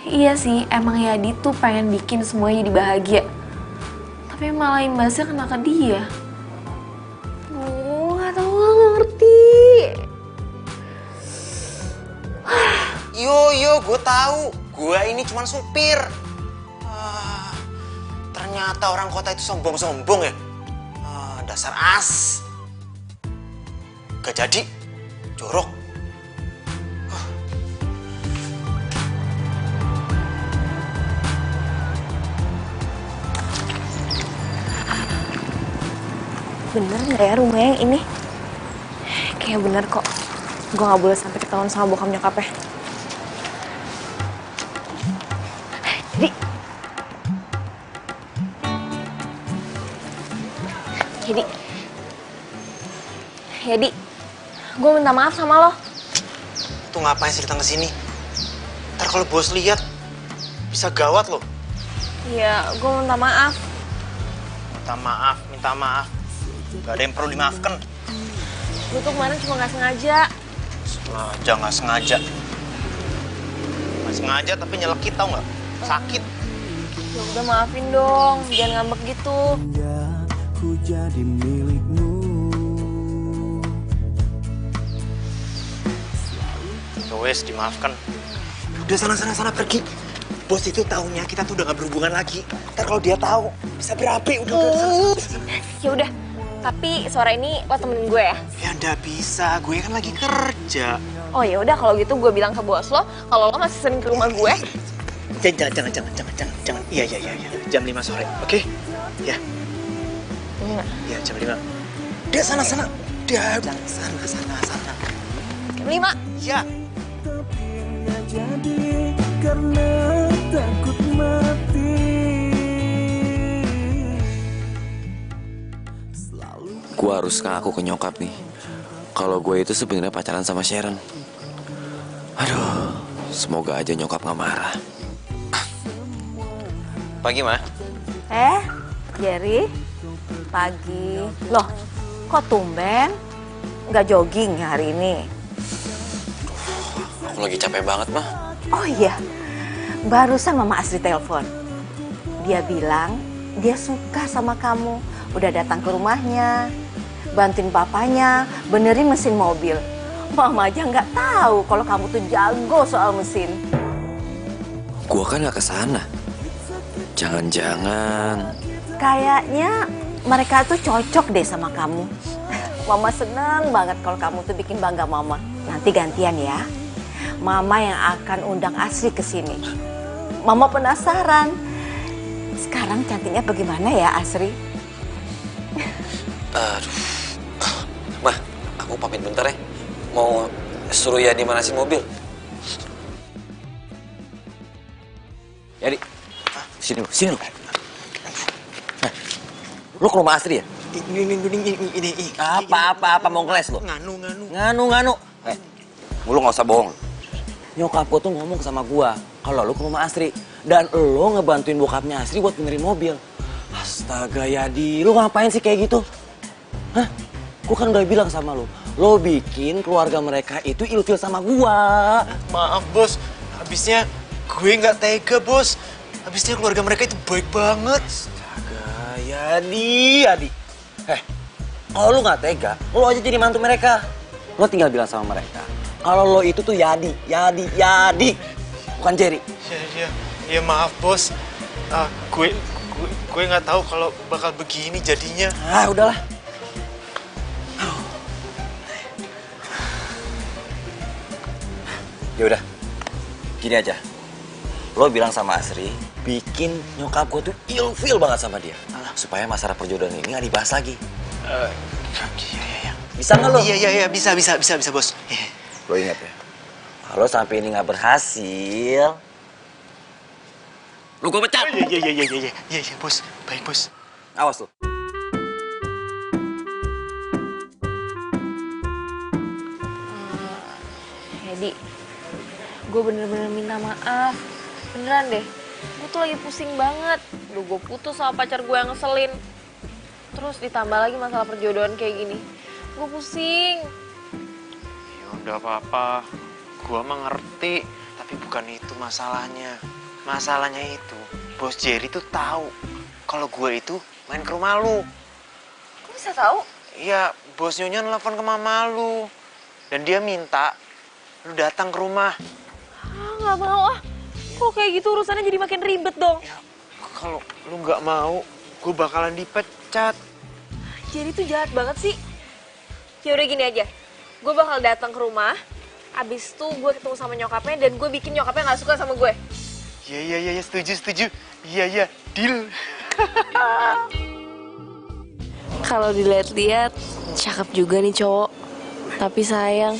Iya sih, emang Yadi tuh pengen bikin semuanya jadi bahagia. Tapi malah imbasnya kena ke dia. Gak tau, gak ngerti. Yo, gue tahu. Gue ini cuma supir. Ternyata orang kota itu sombong-sombong ya. Dasar as. Gak jadi. Jorok. Bener gak ya rumah yang ini? Kayak bener kok. Gue gak boleh sampai ketahuan sama bokap nyokapnya. Yadi, gue minta maaf sama lo. Tuh ngapain sih datang ke sini? Ntar kalau bos lihat bisa gawat loh. Iya, gue minta maaf. Minta maaf. Gak ada yang perlu dimaafkan. Gue tuh kemarin cuma gak sengaja. Nggak sengaja. Nggak sengaja tapi nyelekit tau nggak? Sakit. Ya udah maafin dong, jangan ngambek gitu. Ku jadi milikmu. Wes, dimaafkan. Udah sana pergi. Bos itu taunya kita tuh udah gak berhubungan lagi. Ntar kalau dia tahu bisa berapi. Udah. Ya udah, tapi sore ini lo temenin gue ya. Ya nggak bisa, gue kan lagi kerja. Oh ya udah kalau gitu gue bilang ke bos lo kalau lo masih sering ke rumah gue. Jangan. Iya. Jam 5 sore, oke? Ya. Iya, jam 5. Udah sana. Udah, sana. Jam 5. Ya. Jadi karena takut mati. Gue harus ngaku ke nyokap nih kalau gue itu sebenarnya pacaran sama Sharon. Aduh, semoga aja nyokap gak marah. Pagi, Ma. Jerry, pagi. Loh, kok tumben? Nggak jogging hari ini? Aku lagi capek banget, Ma. Oh iya, barusan Mama Asri telepon. Dia bilang dia suka sama kamu. Udah datang ke rumahnya, bantuin papanya benerin mesin mobil. Mama aja nggak tahu kalau kamu tuh jago soal mesin. Gua kan gak kesana. Jangan-jangan. Kayaknya mereka tuh cocok deh sama kamu. Mama seneng banget kalau kamu tuh bikin bangga Mama. Nanti gantian ya. Mama yang akan undang Asri ke sini. Mama penasaran. Sekarang cantiknya bagaimana ya Asri? Aduh. Ma, aku pamit bentar ya. Mau suruh Yani manasin mobil. Jadi, sini lu. Lu ke rumah Asri ya? Ini. Apa mau ngeles lu? Nganu. Lu gak usah bohong. Nyokap gua tuh ngomong sama gua kalau lu ke rumah Asri dan lu ngebantuin bokapnya Asri buat benerin mobil. Astaga Yadi, lu ngapain sih kayak gitu? Hah? Gua kan udah bilang sama lu, lo bikin keluarga mereka itu ilfil sama gua. Maaf bos, habisnya gue nggak tega bos. Habisnya keluarga mereka itu baik banget. Astaga Yadi. Kalau lu nggak tega, lo aja jadi mantu mereka. Lo tinggal bilang sama mereka kalau lo itu tuh Yadi, bukan Jerry. Ya maaf bos. Gue nggak tahu kalau bakal begini jadinya. Udahlah. Ya udah, gini aja. Lo bilang sama Asri, bikin nyokap gue tuh ilfil banget sama dia, supaya masalah perjodohan ini nggak dibahas lagi. Iya. Bisa nggak lo? Iya, bisa bos. Lo ingat ya, kalau sampai ini nggak berhasil, lo gue pecat. Iya bos, baik bos. Awas lo. Hedi, gue bener-bener minta maaf. Beneran deh, gue tuh lagi pusing banget. Gue putus sama pacar gue yang ngeselin. Terus ditambah lagi masalah perjodohan kayak gini. Gue pusing. Ya udah apa-apa, gue mah ngerti. Tapi bukan itu masalahnya. Masalahnya itu, bos Jerry tuh tahu kalau gue itu main ke rumah lu. Kok bisa tahu? Iya, bos Nyonya nelfon ke mama lu. Dan dia minta lu datang ke rumah. Nggak mau ah. Kok kayak gitu urusannya jadi makin ribet dong. Ya, kalau lu nggak mau, gue bakalan dipecat. Jerry tuh jahat banget sih. Ya udah gini aja, gue bakal datang ke rumah. Abis itu gue ketemu sama nyokapnya dan gue bikin nyokapnya nggak suka sama gue. Iya, setuju. Iya, deal. Kalau dilihat-lihat, cakep juga nih cowok. Tapi sayang.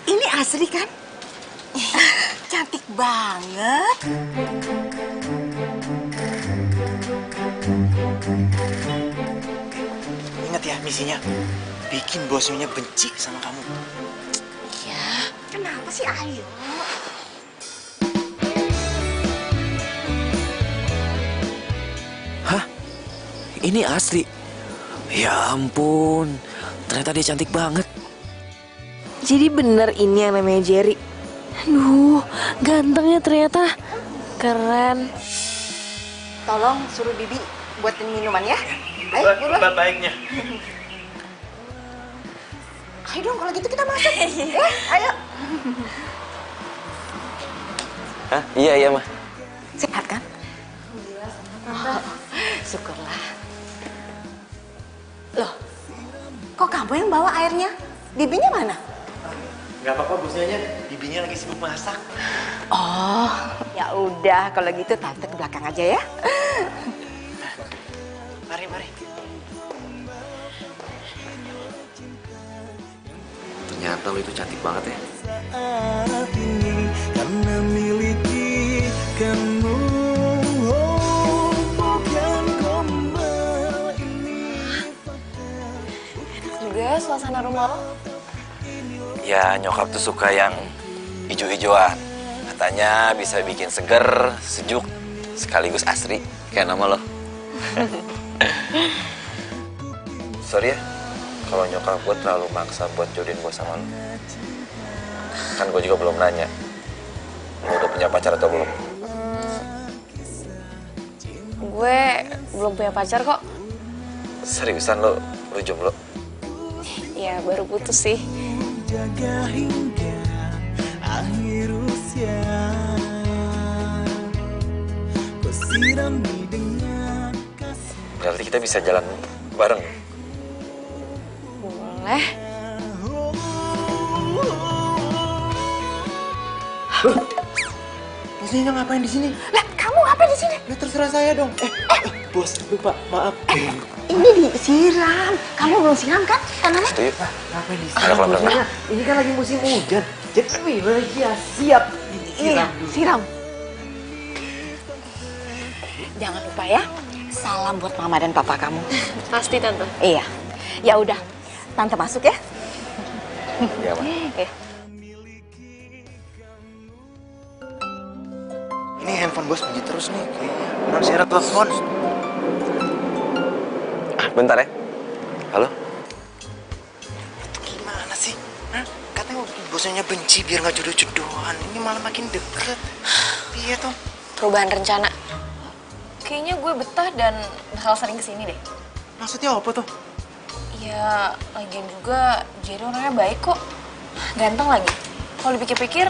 Ini Asri kan? Cantik banget. Ingat ya misinya, bikin bos Nyonya benci sama kamu. Ya, kenapa sih Ayo? Ini asli. Ya ampun, ternyata dia cantik banget. Jadi bener ini yang namanya Jerry. Aduh, gantengnya ternyata. Keren. Tolong suruh Bibi buatin minuman ya. Ayo, buruan. Baiknya. Ayo dong, kalau gitu kita masuk. Ayo. Hah? Iya, Mah. Sehat kan? Oh, syukurlah. Loh, kok kamu yang bawa airnya? Bibinya mana? Gak apa-apa, bosnya. Bibinya lagi sibuk masak. Oh, ya udah kalau gitu tante ke belakang aja ya. Mari. Ternyata lo itu cantik banget ya. Saat ini karena miliki kamu. Oh, bukan gombal ini. Enak juga ya suasana rumah lo. Ya nyokap tuh suka yang hijau-hijauan. Katanya bisa bikin seger, sejuk, sekaligus asri. Kayak nama lo. Sorry ya, kalau nyokap gue terlalu maksa buat jodohin gue sama lo. Kan gue juga belum nanya, lo udah punya pacar atau belum? Gue belum punya pacar kok. Seriusan lo jomblo? Ya baru putus sih. Jaga hingga akhir usia. Kau sirami dengan kasih. Berarti kita bisa jalan bareng. Boleh. Bosnya ngapain di sini? Lah, kamu ngapain di sini? Ya terserah saya dong. Bos, lupa, maaf. Ini disiram. Kamu belum siram kan? Tanaman? Situ yuk. Ngapain di Ada kolam renang. Ini kan lagi musim hujan. Jadi ya siap. Iya, siram. Jangan lupa ya, salam buat mama dan papa kamu. Pasti tante. Iya. Ya udah, tante masuk ya. Iya, Mah. Ini handphone bos bunyi terus nih. Kayaknya non Sarah telepon. Bentar ya. Halo? Gimana sih? Hah? Katanya bosnya benci biar nggak jodoh-jodohan. Ini malah makin deket. Iya tuh. Perubahan rencana. Kayaknya gue betah dan bakal sering kesini deh. Maksudnya apa tuh? Ya, lagian juga Jerry orangnya baik kok. Ganteng lagi. Kalau dipikir-pikir,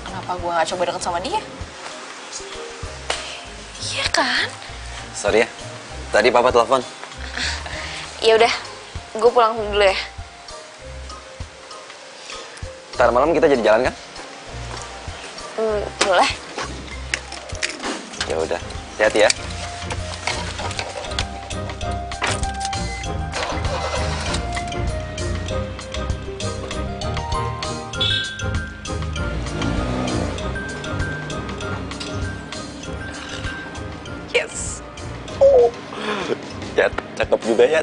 kenapa gue gak coba deket sama dia? Iya kan? Sorry ya. Tadi papa telepon. Ya udah, gue pulang dulu ya. Ntar malam kita jadi jalan kan? Boleh. Ya udah. Hati-hati ya. Yes. Ya, cakep juga ya.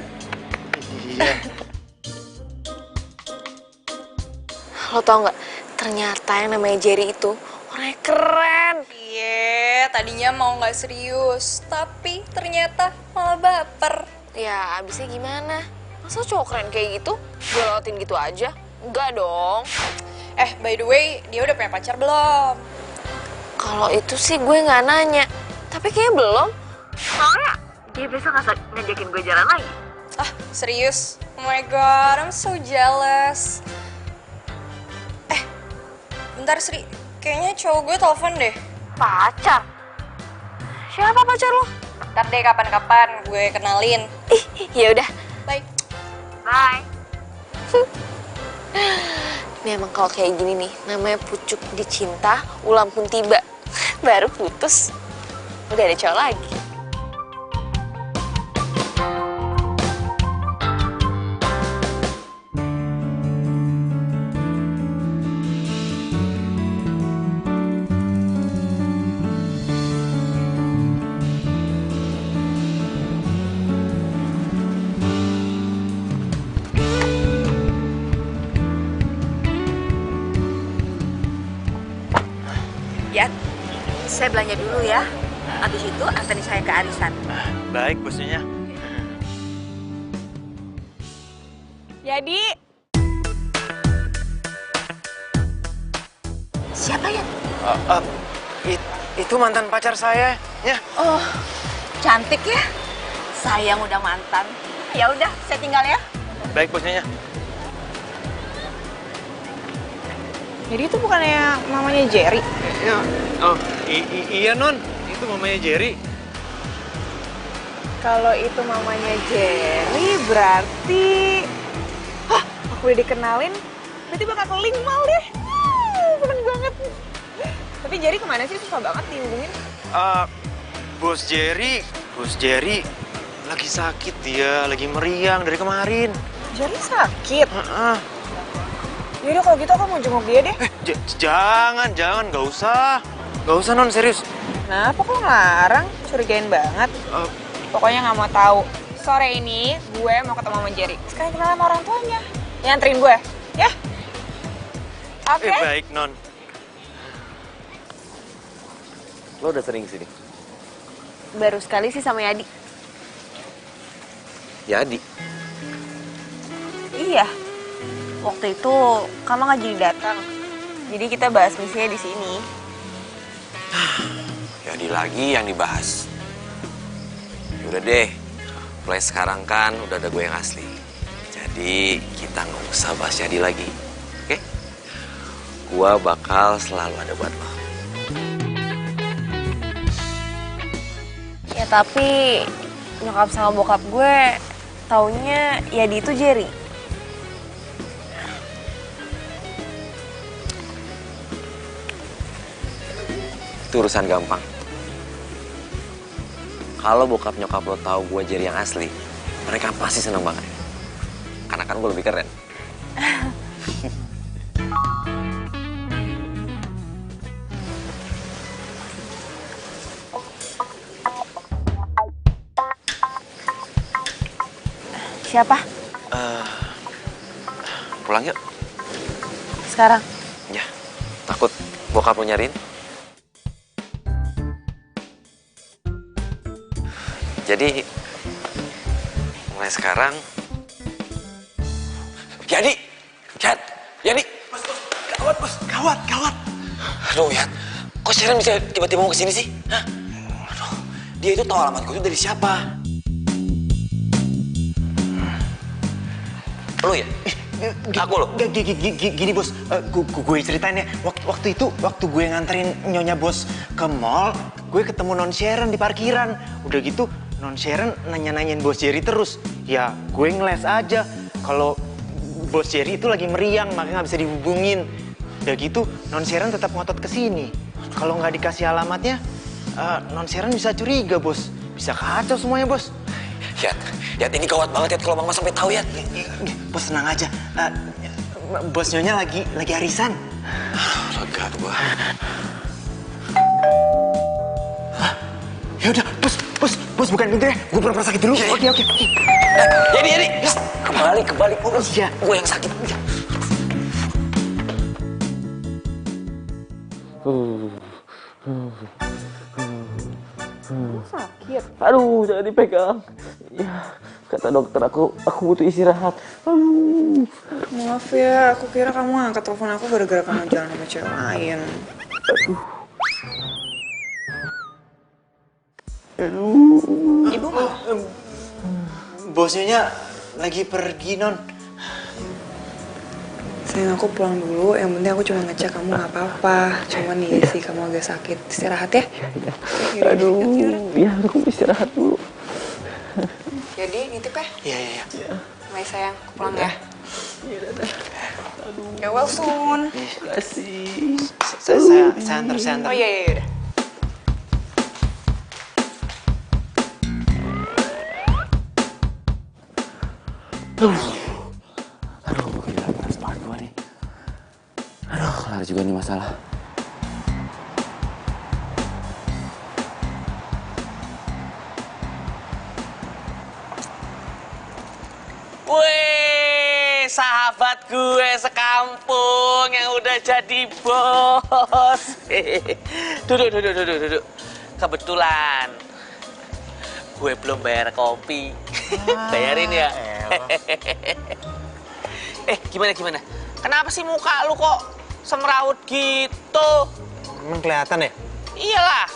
Iya. Lo tau gak, ternyata yang namanya Jerry itu orangnya keren. Iya, tadinya mau nggak serius, tapi ternyata malah baper. Ya, abisnya gimana? Masa cowok keren kayak gitu? Gue lewatin gitu aja? Enggak dong. By the way, dia udah punya pacar belum? Kalau itu sih gue nggak nanya. Tapi kayaknya belum. Soalnya dia besok ngajakin gue jalan lagi. Ah, serius? Oh my god, I'm so jealous. Bentar Sri, kayaknya cowok gue telepon deh. Pacar? Siapa pacar lo? Ntar deh kapan-kapan gue kenalin. Ya udah. Bye. Bye. Ini emang kalau kayak gini nih, namanya pucuk dicinta, ulam pun tiba. Baru putus, udah ada cowok lagi. Ya, saya belanja dulu ya. Habis itu anterin saya ke arisan. Baik, Bos Nyonya. Jadi, Siapa ya? Itu mantan pacar saya, ya. Oh, cantik ya. Sayang udah mantan. Ya udah, saya tinggal ya. Baik, Bos Nyonya. jadi itu bukannya mamanya Jerry? Ya. Oh, iya Non. Itu mamanya Jerry. Kalau itu mamanya Jerry, berarti... Hah, aku udah dikenalin, berarti bakal ke link mal deh. Seneng banget. Tapi Jerry kemana sih? Susah banget dihubungin. Bos Jerry lagi sakit dia, lagi meriang dari kemarin. Jerry sakit? Yaudah kalau gitu aku mau jenguk dia deh. Jangan, nggak usah. Nggak usah Non, serius. Kenapa kok ngelarang? Curigain banget. Pokoknya nggak mau tahu. Sore ini gue mau ketemu sama Jerry. Sekarang kenalan sama orang tuanya. Nganterin gue, ya? Oke? Baik Non. Lo udah sering sini? Baru sekali sih sama Yadi. Yadi? Iya. Waktu itu kamu nggak jadi datang. Jadi kita bahas misinya di sini. Yadi lagi yang dibahas. Udah deh, mulai sekarang kan udah ada gue yang asli. Jadi kita nggak usah bahas Yadi lagi, oke? Gua bakal selalu ada buat lo. Ya tapi nyokap sama bokap gue taunya Yadi itu Jerry. Itu urusan gampang. Kalau bokap nyokap lo tahu gue Jerry yang asli, mereka pasti seneng banget. Karena kan gue lebih keren. Siapa? Pulang yuk. Sekarang? Ya, takut bokap lo nyariin. Jadi, mulai sekarang... Yadi! Yadi! Bos, gawat! Aduh, Yad, kok Sharon bisa tiba-tiba mau kesini sih? Hah? Aduh, dia itu tahu alamat gue itu dari siapa? Lo ya? Aku lo? Gini Bos, gue ceritain ya. Waktu itu, waktu gue nganterin Nyonya Bos ke mall, gue ketemu Non Sharon di parkiran. Udah gitu, Non Sharon nanya-nanyain Bos Jerry terus. Ya, gue ngeles aja. Kalau Bos Jerry itu lagi meriang, makanya nggak bisa dihubungin. Udah gitu, Non Sharon tetap ngotot ke sini. Kalau nggak dikasih alamatnya, Non Sharon bisa curiga, Bos. Bisa kacau semuanya, Bos. Yad, ini gawat banget, Yad. Kalau Mama sampai tahu, Yad. Bos, tenang aja. Bos Nyonya lagi arisan. Lega gua. Ya udah, bos bukan pintu ya. Gue pura-pura sakit dulu. Oke. Yadi. Kebalik. Oh, iya. Gue yang sakit. Sakit? Aduh, jangan dipegang. Ya, kata dokter aku butuh istirahat. Aduh. Maaf ya, aku kira kamu angkat telepon aku gara-gara kamu jalan sama cewek lain. Ibu mau? Bos Nyonya lagi pergi, Non. Sayang, aku pulang dulu. Yang penting aku cuma ngecek kamu nggak apa-apa. Cuman nih sih kamu agak sakit. Istirahat ya? Iya. Aduh, ya aku istirahat dulu. Jadi nitip ya? Iya. Mai sayang, aku pulang ya. Get well soon. Terima kasih. Saya antar. Oh iya. Aduh, gila keras banget gua nih. Aduh, kelar juga nih masalah. Wih, sahabat gue sekampung yang udah jadi bos. Duduk. kebetulan gue belum bayar kopi. Bayarin ya. Gimana? Kenapa sih muka lu kok semrawut gitu? Emang kelihatan ya? Iyalah.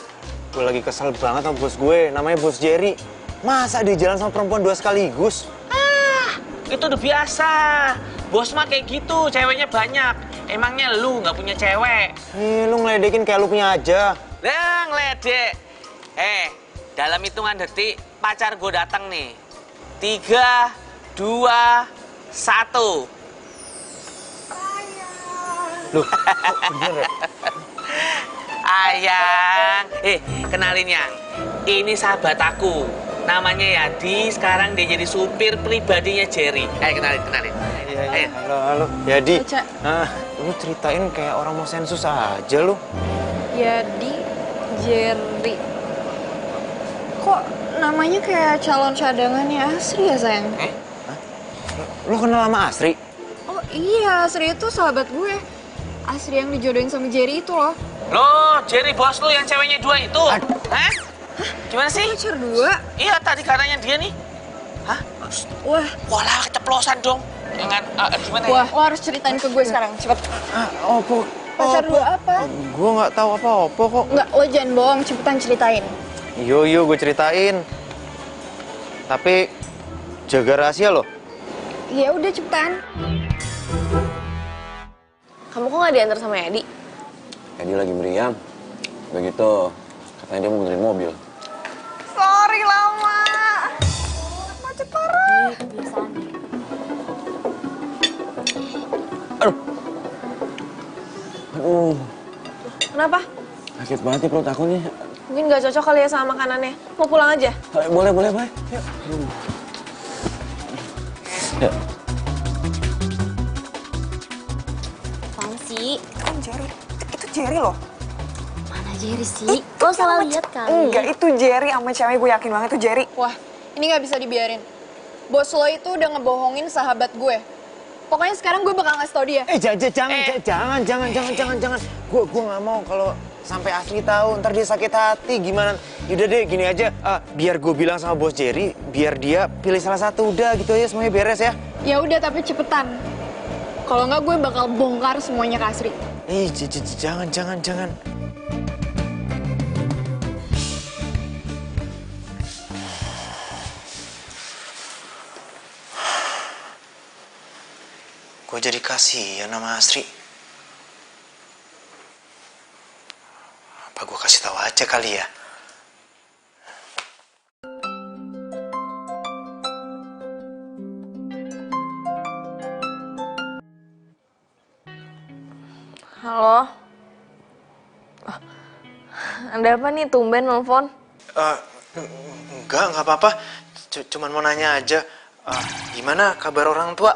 Gue lagi kesel banget sama bos gue, namanya Bos Jerry. Masa dia jalan sama perempuan 2 sekaligus? Itu udah biasa. Bos mah kayak gitu, ceweknya banyak. Emangnya lu nggak punya cewek? Lu ngeledekin kayak lu punya aja. Lah, ngeledek. Dalam hitungan detik, pacar gue datang nih. 3, 2, 1. Loh, kok bener ya? Ayang. Kenalin ya. Ini sahabat aku. Namanya Yadi, sekarang dia jadi supir pribadinya Jerry. Kenalin. Iya. Halo. Yadi. Baca. Lu ceritain kayak orang mau sensus aja lu. Jadi Jerry. Kok namanya kayak calon cadangannya Asri ya sayang? Lu kenal sama Asri? Oh iya, Asri itu sahabat gue. Asri yang dijodohin sama Jerry itu loh. Loh, Jerry bos lu yang ceweknya 2 itu? Hah? Gimana sih? Pacar 2? Iya, tadi katanya dia nih. Hah? Wah. Walah, keceplosan dong. Gimana Wah, ya? lo harus ceritain ke gue sekarang, cepet. Opo. Pacar 2 apa? Gue nggak tahu apa-apa kok. Enggak, lo jangan bohong, cepetan ceritain. Yo, gue ceritain. Tapi jaga rahasia loh. Ya udah cepetan. Kamu kok nggak diantar sama Yadi? Dia lagi meriam. Begitu, katanya dia mau benerin mobil. Sorry lama. Macet parah. Kebiasaan nih. Aduh, Kenapa? sakit banget nih perut aku nih. Mungkin nggak cocok kali ya sama makanannya. Mau pulang aja? Boleh, Bay. Yuk. Yuk. Apaan sih? Kan Jerry, itu Jerry loh. Mana Jerry sih? Lo salah lihat kali. Enggak, itu Jerry sama cewek, gue yakin banget itu Jerry. Wah, ini nggak bisa dibiarin. Bos lo itu udah ngebohongin sahabat gue. Pokoknya sekarang gue bakal ngasih tau dia. Jangan. Gue nggak mau kalau sampai Asri tahu, ntar dia sakit hati gimana. Yaudah deh, gini aja. Biar gue bilang sama Bos Jerry, biar dia pilih salah satu. Udah gitu aja, semuanya beres ya. Ya udah, tapi cepetan. Kalau nggak gue bakal bongkar semuanya ke Asri. Jangan. Gue jadi kasihan sama Asri. Apa gue kasih tahu aja kali ya? Halo? Ada apa nih, tumben nelfon? Enggak apa-apa. Cuman mau nanya aja. Gimana kabar orang tua?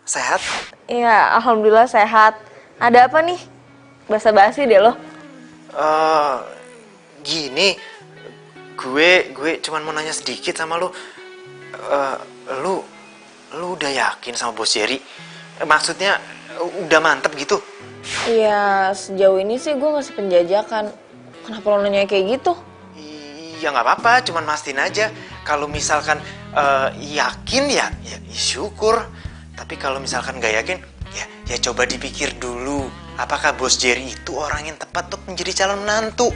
Sehat? Iya, alhamdulillah sehat. Ada apa nih? Basa-basi deh lo. Gini, gue cuman mau nanya sedikit sama lu. Lu udah yakin sama Bos Jerry? Maksudnya udah mantep gitu? Iya, sejauh ini sih gue masih penjajakan. Kenapa lo nanya kayak gitu? Ya nggak apa-apa, cuman mastiin aja. Kalau misalkan yakin ya syukur. Tapi kalau misalkan nggak yakin, ya coba dipikir dulu. Apakah Bos Jerry itu orang yang tepat untuk menjadi calon menantu?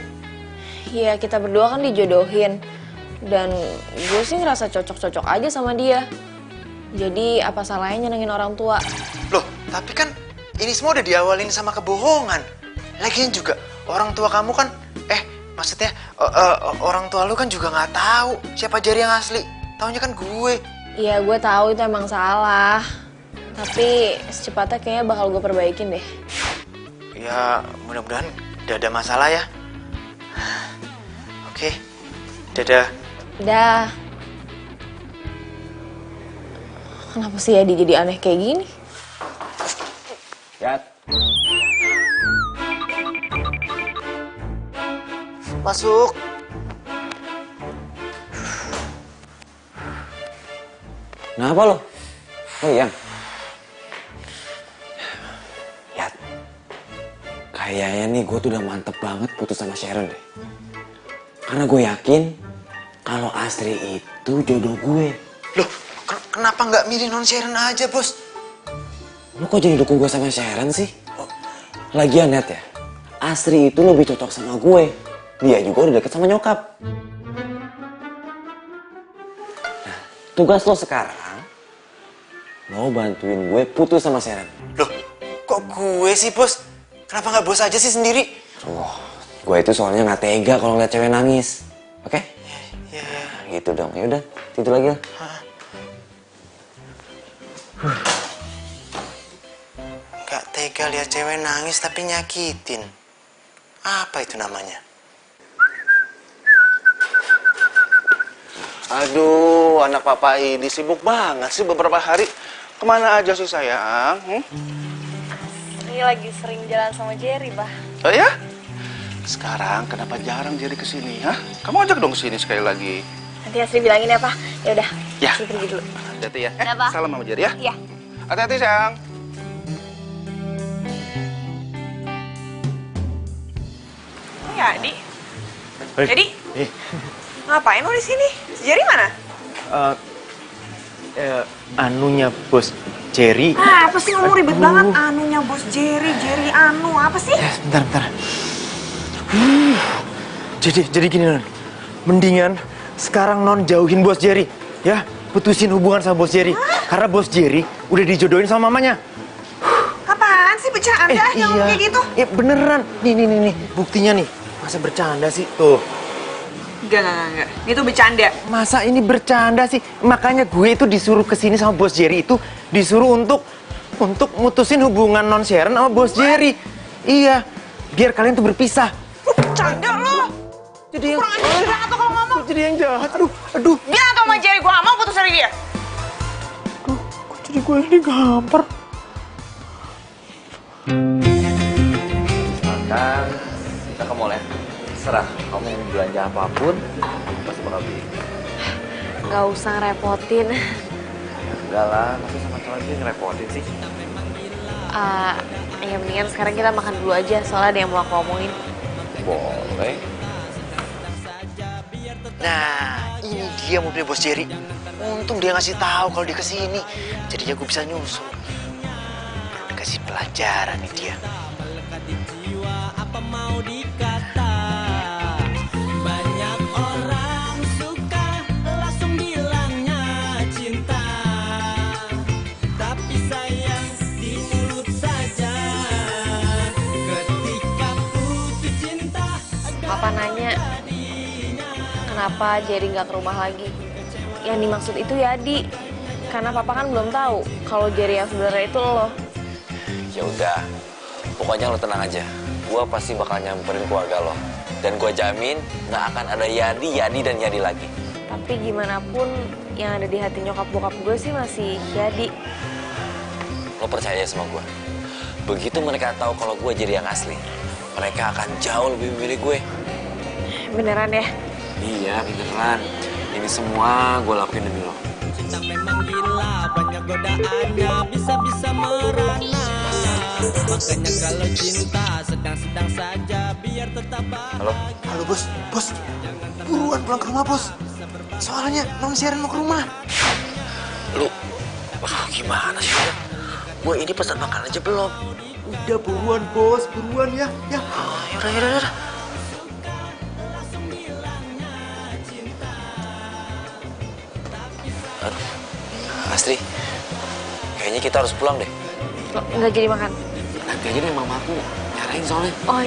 Iya, kita berdua kan dijodohin. Dan gue sih ngerasa cocok-cocok aja sama dia. Jadi apa salahnya nyenengin orang tua? Loh, tapi kan ini semua udah diawalin sama kebohongan. Lagian juga orang tua kamu kan, maksudnya orang tua lu kan juga nggak tahu siapa Jerry yang asli. Taunya kan gue. Iya, gue tahu itu emang salah. Tapi secepatnya kayaknya bakal gue perbaikin deh. Ya, mudah-mudahan gak ada masalah ya. Oke, dadah. Dah. Kenapa sih ya dia jadi aneh kayak gini? Yat. Masuk. Kenapa lo? Oh iya. Kayaknya nih gue tuh udah mantep banget putus sama Sharon deh. Karena gue yakin kalau Astri itu jodoh gue. Loh, kenapa nggak milih non Sharon aja, Bos? Lu kok jadi dukung gue sama Sharon sih? Lagian Net ya, Astri itu lebih cocok sama gue. Dia juga udah deket sama nyokap. Nah, tugas lo sekarang, lo bantuin gue putus sama Sharon. Loh, kok gue sih, Bos? Kenapa nggak Bos aja sih sendiri? Gue itu soalnya nggak tega kalau ngeliat cewek nangis. Oke? Ya. Gitu dong. Ya udah, tidur lagi lah. Gak tega lihat cewek nangis tapi nyakitin. Apa itu namanya? Aduh, anak papa ini sibuk banget sih beberapa hari. Kemana aja sih sayang? Ini lagi sering jalan sama Jerry, Bah. Oh ya? Sekarang kenapa jarang Jerry kesini, ha? Kamu ajak dong kesini sekali lagi. Nanti Asri bilangin ya, Pak. Ya udah. Ya. Asri pergi dulu. Hati-hati ya. Ada, Pak. Salam sama Jerry ya. Iya. Hati-hati sayang. Ya, Di. Jadi, ngapain lo di sini? Si Jerry mana? Anunya Bos Jerry. Ah, apa sih ngomong ribet banget? Anunya bos Jerry, Jerry anu, apa sih? Bentar. Jadi gini non, mendingan sekarang non jauhin Bos Jerry, ya, putusin hubungan sama Bos Jerry. Karena Bos Jerry udah dijodohin sama mamanya. Apaan sih bercanda yang iya. kayak gitu? Beneran. Nih, buktinya nih. Masa bercanda sih? Tuh. Enggak. Itu bercanda. Masa ini bercanda sih? Makanya gue itu disuruh kesini sama Bos Jerry itu disuruh untuk mutusin hubungan non Sharon sama Bos Jerry. Iya, biar kalian tuh berpisah. Lu bercanda lo. Jadi yang kurang ajar banget tuh kalau ngomong. Jadi yang jahat. Aduh. Bilang sama Jerry gue gak mau putus dari dia. Kok jadi gue ini gampar? Makan, kita ke mall ya. Serah, kamu mau belanja apapun, pasti bakal beli. Nggak usah ngerepotin. Enggak lah, tapi sama cowok sih ngerepotin sih. Ya mendingan sekarang kita makan dulu aja, soalnya ada yang mau aku omongin. Boleh. Nah, ini dia mobil Bos Jerry. Untung dia ngasih tahu kalau dia kesini. Jadinya gue bisa nyusul. Perlu dikasih pelajaran nih dia. Apa mau dikata? Banyak orang suka langsung bilangnya cinta, tapi sayang di mulut saja. Ketika putus cinta, Papa nanya, kenapa Jerry nggak ke rumah lagi? Yang dimaksud itu Yadi. Karena Papa kan belum tahu kalau Jerry yang sebenarnya itu lo. Ya udah, pokoknya lo tenang aja. Gua pasti bakal nyamperin keluarga lo. Dan gua jamin nggak akan ada Yadi lagi. Tapi gimana pun yang ada di hati nyokap bokap gue sih masih Yadi. Lo percaya sama gua. Begitu mereka tahu kalau gua jadi yang asli, mereka akan jauh lebih memilih gue. Beneran ya? Iya, beneran. Ini semua gue lakuin demi lo. cinta memang gila, banyak godaannya, bisa-bisa merana. Makanya kalau cinta sedang-sedang saja, biar tetap bahagia. Halo Bos, buruan pulang ke rumah Bos. Soalnya non Sharon mau ke rumah. Lu, gimana sih? Gue ini pesan makan aja belum. Udah buruan Bos, buruan ya. Yaudah. Astri, kayaknya kita harus pulang deh. Nggak jadi makan. Nanti aja deh mamaku nyarain soalnya. Oh,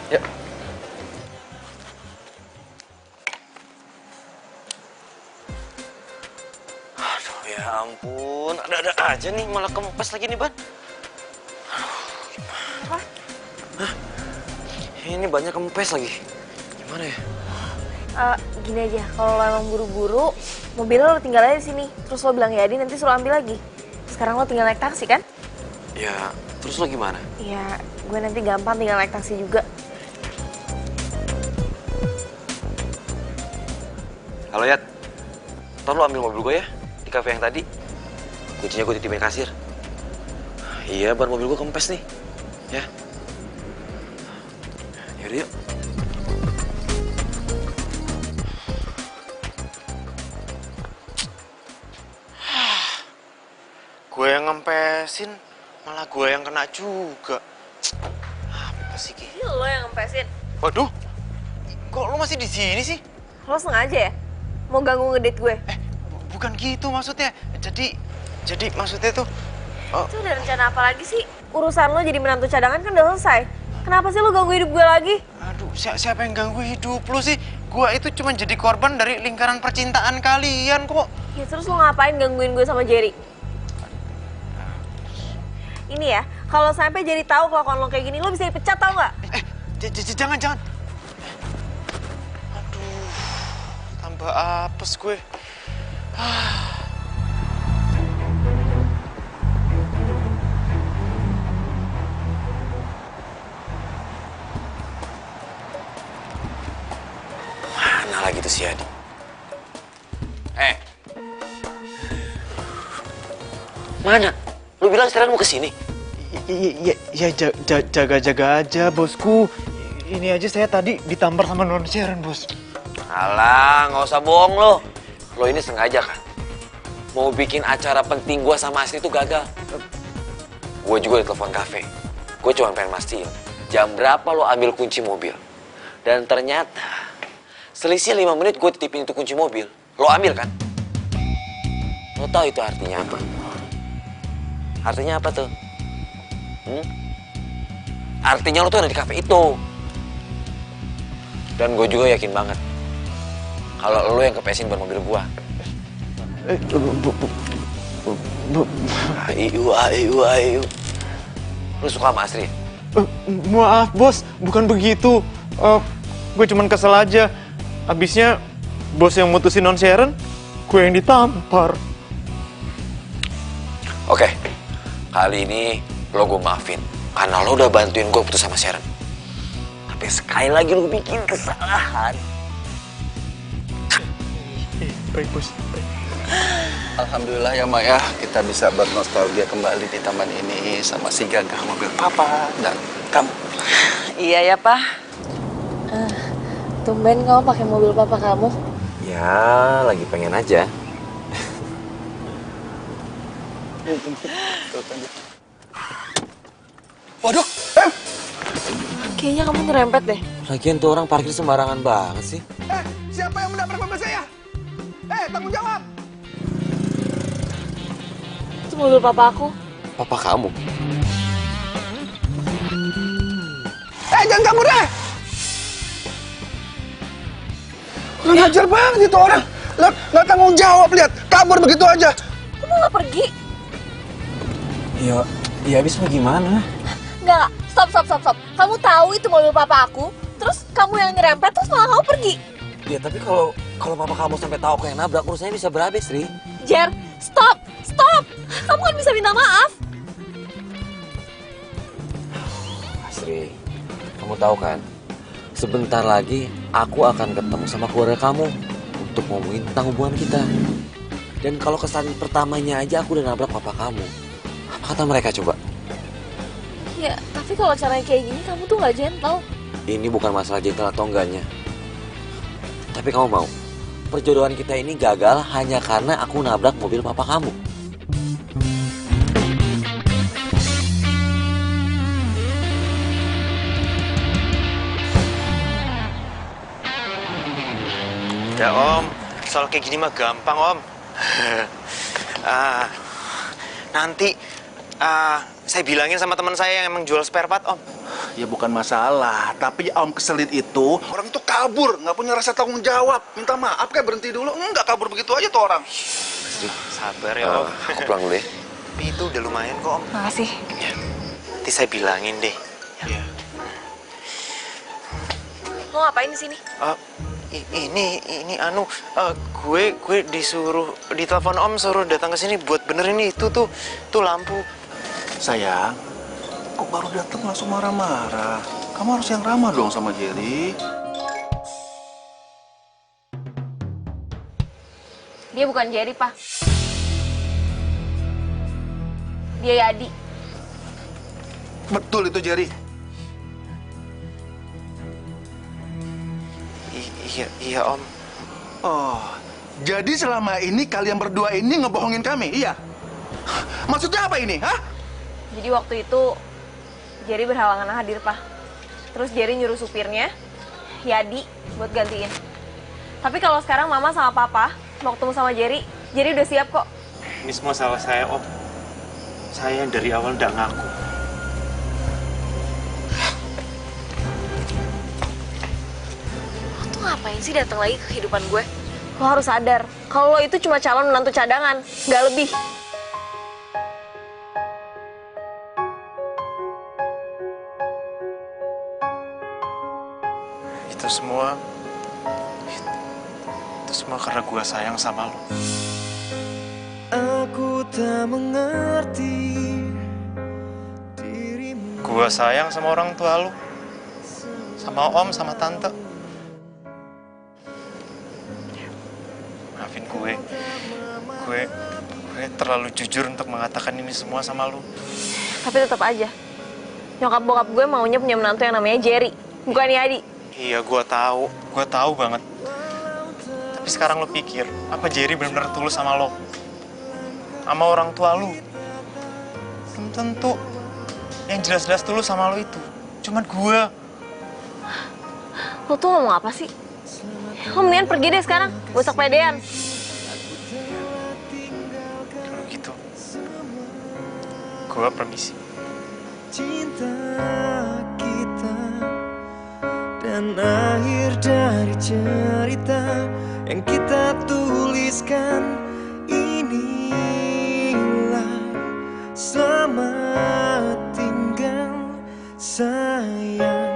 Yuk. Aduh ya ampun, ada-ada aja nih malah kempes lagi nih Ban. Apa? Hah? Ini banyak kempes lagi. Gimana ya? Gini aja, kalau lo emang buru-buru, mobil lo tinggal aja di sini. Terus lo bilang Yadi, nanti suruh ambil lagi. Sekarang lo tinggal naik taksi kan? Ya, terus lo gimana? Ya, gue nanti gampang tinggal naik taksi juga. Halo Yat, ntar lo ambil mobil gue ya, di kafe yang tadi. Kuncinya gue titipin kasir. Iya, ban mobil gue kempes nih. Ya. Yaudah yuk. Gue yang ngempesin, malah gue yang kena juga. Apa sih, Ki? Ini lo yang ngempesin. Waduh, kok lo masih di sini sih? Lo sengaja ya? Mau ganggu ngedate gue? Bukan gitu maksudnya. Jadi maksudnya tuh... Itu udah rencana apa lagi sih? Urusan lo jadi menantu cadangan kan udah selesai. Kenapa sih lo ganggu hidup gue lagi? Aduh, siapa yang ganggu hidup lo sih? Gue itu cuma jadi korban dari lingkaran percintaan kalian kok. Ya terus lo ngapain gangguin gue sama Jerry? Ini ya, kalau sampai Jerry tahu kelakuan lo kayak gini, lo bisa dipecat tau nggak? Jangan. Aduh, tambah apes gue. Mana lagi tuh si Adi? Mana? Lu bilang sekarang mau kesini? Ya jaga-jaga aja bosku. Ini aja saya tadi ditampar sama non Sharon, bos. Alah, nggak usah bohong lo. Lo ini sengaja kan? Mau bikin acara penting gua sama Asri itu gagal. Gue juga ditelepon kafe. Gue cuma pengen mastiin jam berapa lo ambil kunci mobil. Dan ternyata selisih 5 menit gue titipin itu kunci mobil. Lo ambil kan? Lo tahu itu artinya apa? Artinya apa tuh? Artinya lo tuh ada di kafe itu. Dan gue juga yakin banget kalau lo yang kepesin ban mobil gue. Ayo. Lo suka sama Asri? Maaf bos, bukan begitu. Gue cuman kesel aja. Abisnya bos yang mutusin non Sharon, gue yang ditampar. Oke, kali ini lo gue maafin karena lo udah bantuin gue putus sama Sharon. Tapi sekali lagi lo bikin kesalahan. Baik bos. Alhamdulillah ya Mak ya, kita bisa bernostalgia kembali di taman ini sama si gagah mobil papa dan kamu. Iya ya, Pak. Tumben kamu pakai mobil papa kamu. Ya, lagi pengen aja. Waduh, Kayaknya kamu nyerempet deh. Lagian tuh orang parkir sembarangan banget sih. siapa yang menabrak mobil saya? Tanggung jawab. Itu mobil papa aku. Papa kamu? Jangan kabur deh. Kurang ajar banget itu orang. Nggak tanggung jawab, lihat. Kabur begitu aja. Kamu nggak pergi? Ya habis mau gimana? Nggak. Stop. Kamu tahu itu mobil papa aku, terus kamu yang nyerempet, terus malah kamu pergi. Ya tapi kalau papa kamu sampai tahu aku yang nabrak, urusannya bisa berhabis, Sri. Jer, stop. Kamu kan bisa minta maaf. Asri, kamu tahu kan? Sebentar lagi aku akan ketemu sama keluarga kamu untuk ngomongin tentang hubungan kita. Dan kalau kesalahan pertamanya aja aku udah nabrak papa kamu, apa kata mereka coba? Ya, tapi kalau caranya kayak gini, kamu tuh nggak gentle. Ini bukan masalah gentle atau enggaknya. Tapi kamu mau, perjodohan kita ini gagal hanya karena aku nabrak mobil papa kamu. Ya Om, soal kayak gini mah gampang Om. Nanti saya bilangin sama teman saya yang emang jual spare part Om. Ya bukan masalah, tapi Om keselin itu orang itu kabur, nggak punya rasa tanggung jawab. Minta maaf kayak berhenti dulu, nggak kabur begitu aja tuh orang. Sabar ya Om. Aku pulang dulu ya. Itu udah lumayan kok Om. Makasih. Ya, nanti saya bilangin deh. Iya. Mau ngapain di sini? Gue disuruh ditelepon Om suruh datang ke sini buat benerin itu tuh lampu. Sayang, kok baru datang langsung marah-marah? Kamu harus yang ramah dong sama Jerry. Dia bukan Jerry, Pak. Dia Yadi. Betul itu Jerry. Iya Om. Oh, jadi selama ini kalian berdua ini ngebohongin kami, iya? Maksudnya apa ini, hah? Jadi waktu itu Jerry berhalangan hadir, Pak. Terus Jerry nyuruh supirnya, Yadi, buat gantiin. Tapi kalau sekarang Mama sama Papa mau ketemu sama Jerry udah siap kok. Ini semua salah saya Om. Saya dari awal nggak ngaku. Lo tuh ngapain sih datang lagi ke kehidupan gue? Lo harus sadar, kalau lo itu cuma calon menantu cadangan, nggak lebih. Itu semua karena gue sayang sama lo. Aku tak mengerti dirimu. Gue sayang sama orang tua lo, sama Om, sama Tante. Maafin gue terlalu jujur untuk mengatakan ini semua sama lo. Tapi tetap aja, nyokap bokap gue maunya punya menantu yang namanya Jerry, bukan Yadi. Iya, gue tahu banget. Tapi sekarang lo pikir, apa Jerry benar-benar tulus sama lo? Sama orang tua lo? Belum tentu. Yang jelas-jelas tulus sama lo itu cuman gue. Lo tuh ngomong apa sih? Lo mendingan pergi deh sekarang, gak usah pedean. Kalau gitu, gue permisi. Cinta kita dan akhir dari cerita yang kita tuliskan, inilah selamat tinggal sayang.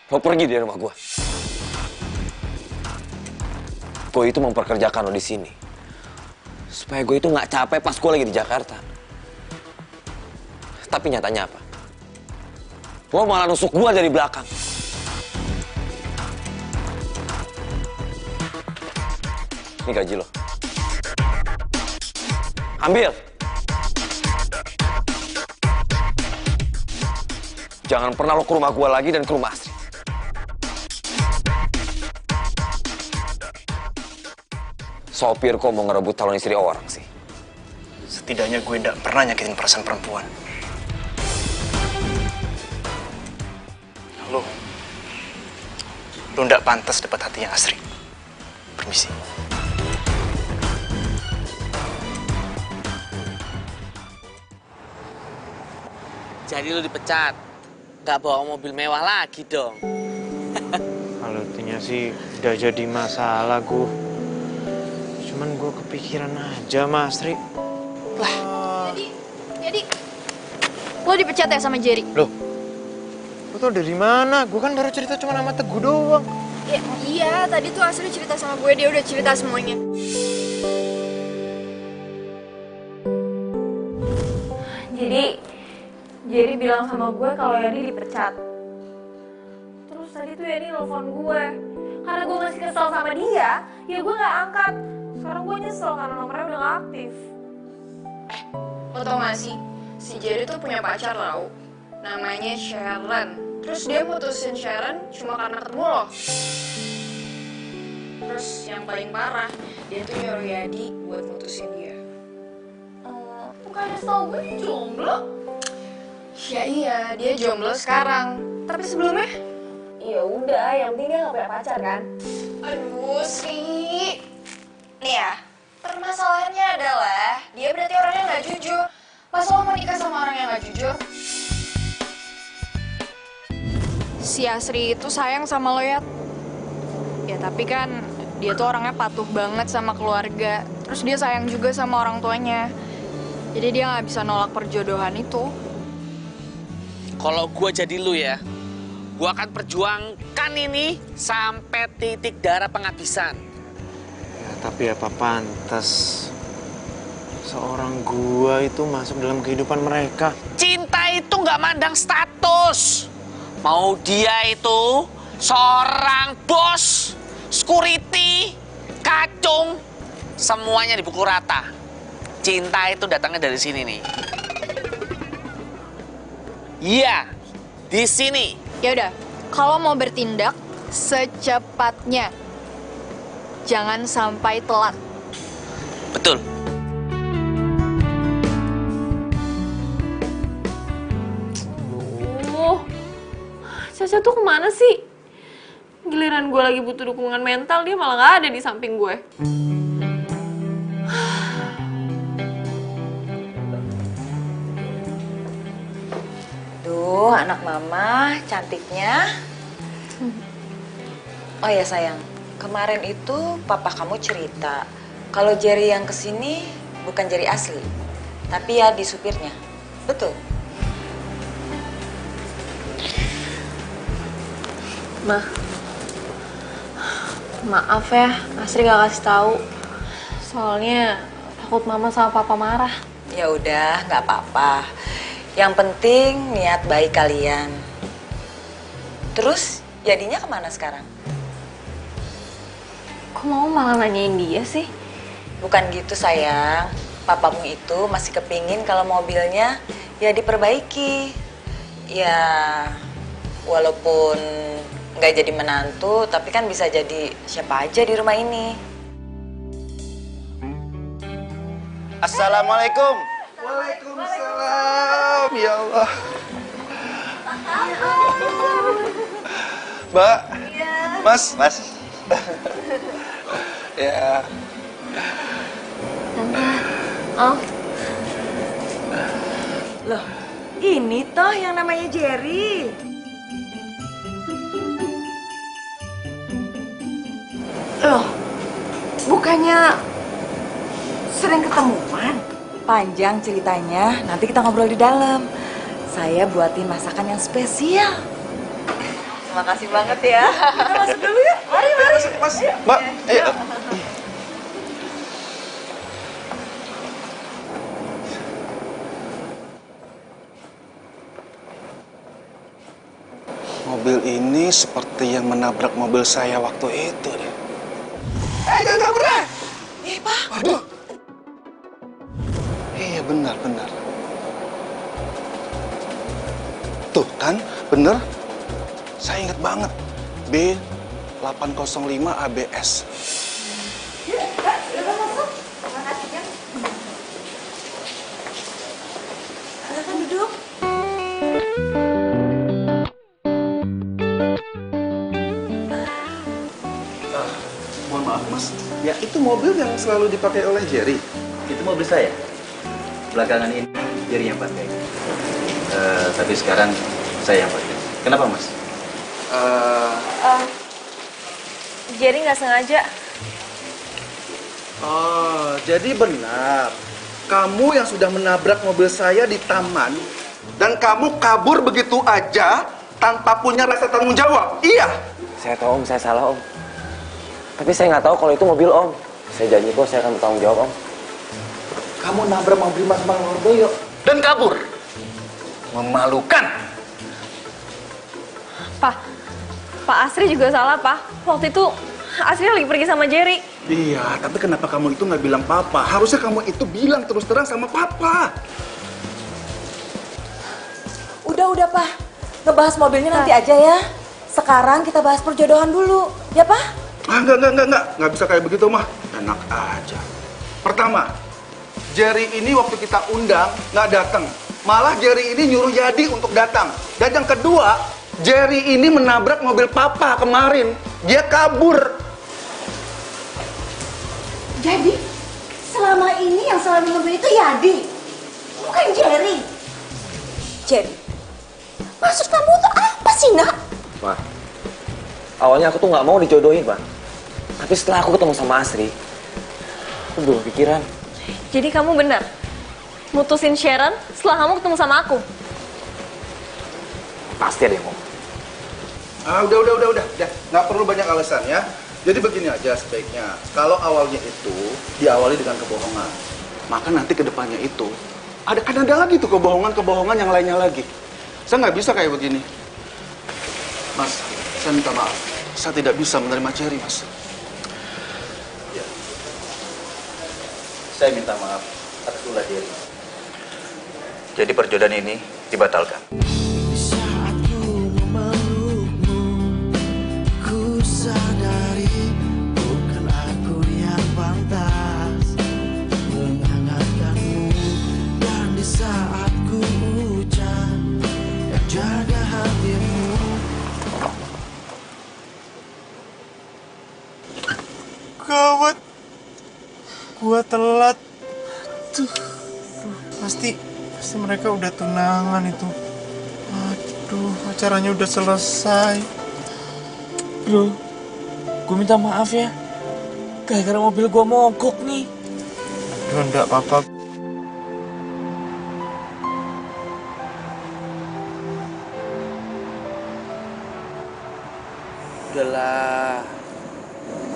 Lo pergi dari rumah gue. Gue itu memperkerjakan lo di sini supaya gue itu nggak capek pas gue lagi di Jakarta. Tapi nyatanya apa? Lo malah nusuk gue dari belakang. Ini gaji lo. Ambil. Jangan pernah lo ke rumah gue lagi dan ke rumah Astrid. Sopir kok mau ngerebut calon istri orang sih? Setidaknya gue nggak pernah nyakitin perasaan perempuan. Lo nggak pantas dapat hatinya Astrid. Permisi. Jadi lo dipecat, nggak bawa mobil mewah lagi dong. Kalau intinya sih udah jadi masalah gue. Cuman gue kepikiran aja Mas Astrid. Jadi lo dipecat ya sama Jerry? Loh, lo tau dari mana? Gue kan baru cerita cuma sama Teguh doang. Ya, iya, tadi tuh Astrid cerita sama gue, dia udah cerita semuanya. Jadi Jerry bilang sama gue kalau Yadi dipecat. Terus tadi tuh Yadi nelfon gue. Karena gue masih kesel sama dia, ya gue gak angkat. Sekarang gue nyesel karena nomornya udah gak aktif. Lo tau gak sih, si Jerry tuh punya pacar tau. Namanya Sharon. Terus dia mutusin Sharon cuma karena ketemu lo. Terus yang paling parah, dia tuh nyuruh Yadi buat mutusin dia. Bukannya setau gue dia jomblo? Ya iya, dia jomblo sekarang. Tapi sebelumnya? Ya udah, yang penting dia gak punya pacar kan? Aduh, Sri. Nih ya, permasalahannya adalah dia berarti orangnya gak jujur. Pas lo mau nikah sama orang yang gak jujur, si Asri itu sayang sama lo ya. Ya tapi kan dia tuh orangnya patuh banget sama keluarga. Terus dia sayang juga sama orang tuanya. Jadi dia gak bisa nolak perjodohan itu. Kalau gue jadi lu ya, gue akan perjuangkan ini sampai titik darah penghabisan. Ya, tapi apa pantas seorang gua itu masuk dalam kehidupan mereka? Cinta itu nggak mandang status. Mau dia itu seorang bos, security, kacung, semuanya dipukul rata. cinta itu datangnya dari sini nih. Iya, di sini. Ya udah, kalau mau bertindak secepatnya. Jangan sampai telat. Betul. Caca tuh kemana sih? Giliran gue lagi butuh dukungan mental, dia malah gak ada di samping gue. Duh, anak mama cantiknya. Oh ya sayang, kemarin itu papa kamu cerita kalau Jerry yang kesini bukan Jerry asli, tapi ya di supirnya. Betul? Maaf ya, Asri gak kasih tahu. Soalnya takut mama sama papa marah. Ya udah, nggak apa-apa. Yang penting niat baik kalian. Terus jadinya kemana sekarang? Kok mau malah nanyain dia sih? Bukan gitu sayang. Papamu itu masih kepingin kalau mobilnya ya diperbaiki. Ya walaupun nggak jadi menantu, tapi kan bisa jadi siapa aja di rumah ini. Assalamualaikum. Waalaikumsalam. Ya Allah. Mbak. Mas. Ya. Oh. Loh, ini toh yang namanya Jerry. Loh, bukannya sering ketemuan? Panjang ceritanya, nanti kita ngobrol di dalam. Saya buatin masakan yang spesial. Terima kasih banget ya. Kita masuk dulu ya. Mari. Mas, Mbak, ayo. Mobil ini seperti yang menabrak mobil saya waktu itu deh. Jangan kabur deh! Pak. Waduh. Iya, benar. Tuh kan, bener. Saya ingat banget. B805 ABS. Silakan duduk. Mohon maaf, Mas. Ya, itu mobil yang selalu dipakai oleh Jerry. Itu mobil saya. Belakangan ini Jerry yang pakai. Tapi sekarang saya yang pakai. Kenapa, Mas? Jerry nggak sengaja. Oh, jadi benar. Kamu yang sudah menabrak mobil saya di taman dan kamu kabur begitu aja tanpa punya rasa tanggung jawab. Iya. Saya tahu Om, saya salah Om. Tapi saya nggak tahu kalau itu mobil Om. Saya janji kok saya akan bertanggung jawab Om. Kamu nabrak mobil Mas Mardoyo dan kabur. Memalukan. Pak Asri juga salah, Pak. Waktu itu Asri lagi pergi sama Jerry. Iya, tapi kenapa kamu itu nggak bilang papa? Harusnya kamu itu bilang terus terang sama papa. Udah Pak. Ngebahas mobilnya nanti aja ya. Sekarang kita bahas perjodohan dulu, ya Pak? Enggak. Nggak bisa kayak begitu mah. Enak aja. Pertama, Jerry ini waktu kita undang nggak datang. Malah Jerry ini nyuruh Yadi untuk datang. Dan yang kedua, Jerry ini menabrak mobil papa kemarin. Dia kabur. Jadi, selama ini yang selalu mobil itu Yadi, bukan Jerry. Jerry, Maksud kamu tuh apa sih, Nak? Ma, awalnya aku tuh nggak mau dijodohin, Ma. Tapi setelah aku ketemu sama Asri, aku berubah pikiran. Jadi kamu benar mutusin Sharon setelah kamu ketemu sama aku? Pasti ada yang mau. Udah. Nggak perlu banyak alasan ya. Jadi begini aja sebaiknya. Kalau awalnya itu diawali dengan kebohongan, maka nanti kedepannya itu ada lagi tuh kebohongan yang lainnya lagi. Saya nggak bisa kayak begini. Mas, saya minta maaf. Saya tidak bisa menerima Jerry, Mas. Ya. Saya minta maaf Itulah Jerry. Jadi perjodohan ini dibatalkan. Ku sadari bukan aku yang pantas menghangatkanmu, dan di saat ku hujan yang jaga hatimu. Gawat, gua telat. Tuh, pasti mereka udah tunangan itu. Aduh, acaranya udah selesai. Bro, gue minta maaf ya. Gara-gara mobil gue mogok nih. Aduh, enggak apa-apa. Udahlah,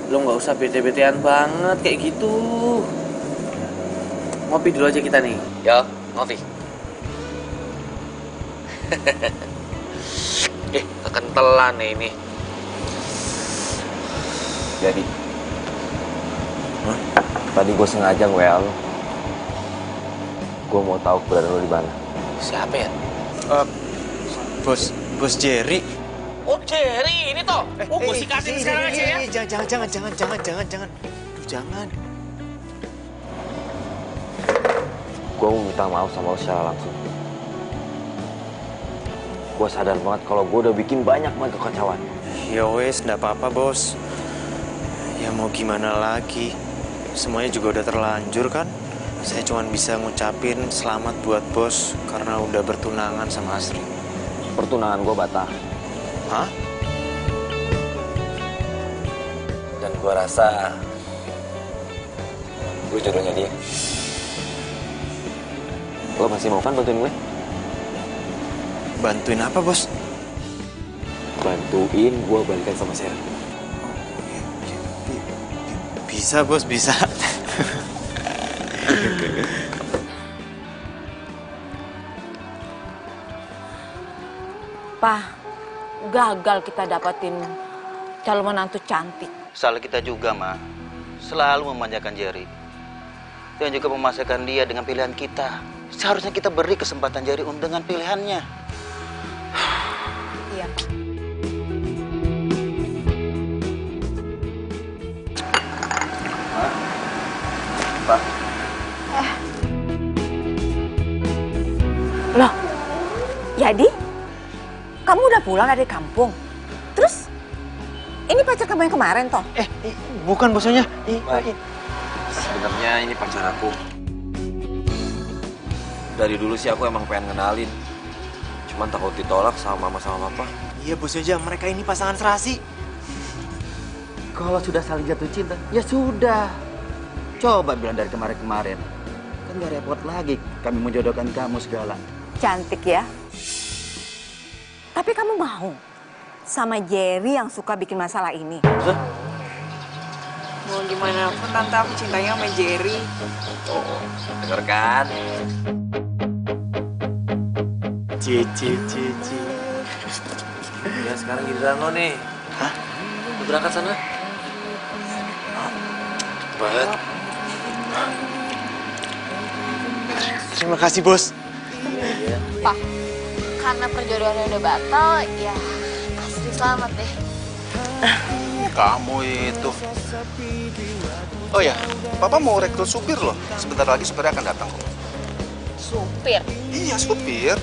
lo nggak usah bete-betean banget kayak gitu. Ngopi dulu aja kita nih. Yo, ngopi. Kekentelan nih ini. Jadi, tadi gue sengaja nge-WA lo. Gue mau tahu keberadaan lo di mana. Siapa ya? Bos Jerry. Oh Jerry, ini toh. Gue sikatin sekarang aja ya. Jangan. Aduh, jangan. Gue mau minta maaf sama lo secara langsung. Gue sadar banget kalau gue udah bikin banyak banget kekacauan. Ya wes, nggak apa-apa bos. Ya mau gimana lagi? Semuanya juga udah terlanjur kan? Saya cuma bisa ngucapin selamat buat bos karena udah bertunangan sama Asri. Pertunangan gue batal. Hah? Dan gue rasa gue jodohnya dia. Lo masih mau kan bantuin gue? Bantuin apa bos? Bantuin gue balikan sama Sarah. Bisa bos, bisa. Pak, gagal kita dapatin calon menantu cantik. Salah kita juga, Ma. Selalu memanjakan Jerry. Dan juga memasakkan dia dengan pilihan kita. Seharusnya kita beri kesempatan Jerry dengan pilihannya. Iya. Pak. Loh, jadi kamu udah pulang dari kampung? Terus ini pacar kamu yang kemarin toh? Bukan bosnya. Sebenarnya ini pacar aku. Dari dulu sih aku emang pengen kenalin. Cuman takut ditolak sama mama sama papa. Iya bosnya, mereka ini pasangan serasi. Kalau sudah saling jatuh cinta, ya sudah. Coba bilang dari kemarin-kemarin. Kan gak repot lagi kami menjodohkan kamu segala. Cantik ya. Tapi kamu mau sama Jerry yang suka bikin masalah ini? Mau gimana pun tante, aku cintanya sama Jerry. Oh, denger kan? Cici. Ya sekarang giliran lo nih. Hah? Lo berangkat sana. Cepet. Terima kasih bos. Pak, karena perjodohannya udah batal, ya Asri selamat deh. Kamu itu. Oh ya, Papa mau rekrut supir loh. Sebentar lagi supirnya akan datang kok. Supir? Iya, supir.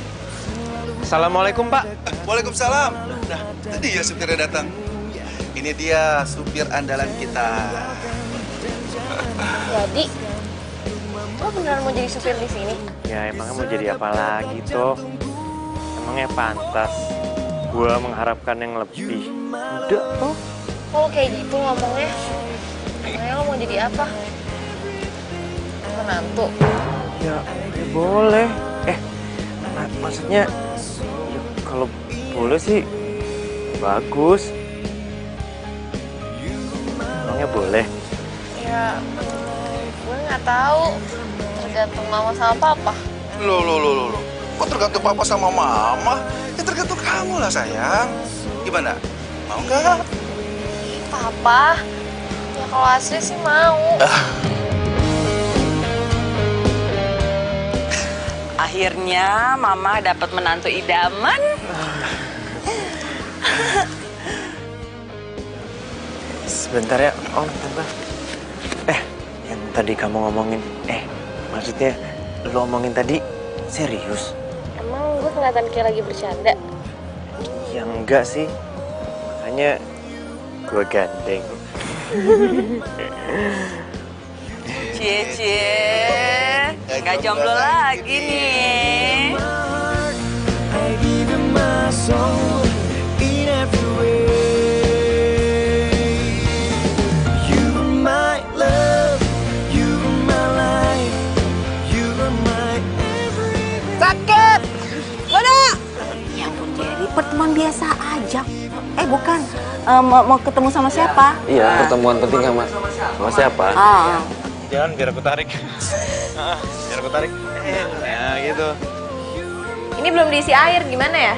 Assalamualaikum Pak. Waalaikumsalam. Nah, itu dia supirnya datang. Ini dia supir andalan kita. Jadi, lo beneran mau jadi supir di sini? Ya emangnya mau jadi apa lagi toh? Emangnya pantas gua mengharapkan yang lebih. Udah toh. Kalau kayak gitu ngomongnya, emangnya lo mau jadi apa? Menantu? Ya boleh. Maksudnya ya, kalau boleh sih bagus. Emangnya boleh? Ya, gue nggak tahu. Tergantung mama sama papa. Loh. Kok tergantung Papa sama Mama? Ya tergantung kamu lah sayang. Gimana? Mau nggak? Papa, ya kalau Asri sih mau. Akhirnya Mama dapat menantu idaman. Sebentar ya, Om, Tante. Yang tadi kamu ngomongin, maksudnya lo omongin tadi serius? Emang gue kelihatan kayak lagi bercanda? Ya enggak sih, makanya gue gandeng. Cie, gak jomblo lagi nih. I give you my soul in every way. You are my love, you are my life, you are my everything. Sakit! Mana? Ya ampun Jerry, pertemuan biasa aja. Bukan, mau ketemu sama siapa? Iya, pertemuan penting sama siapa? Jangan, biar aku tarik. Biar aku tarik. Ya gitu. Ini belum diisi air, gimana ya?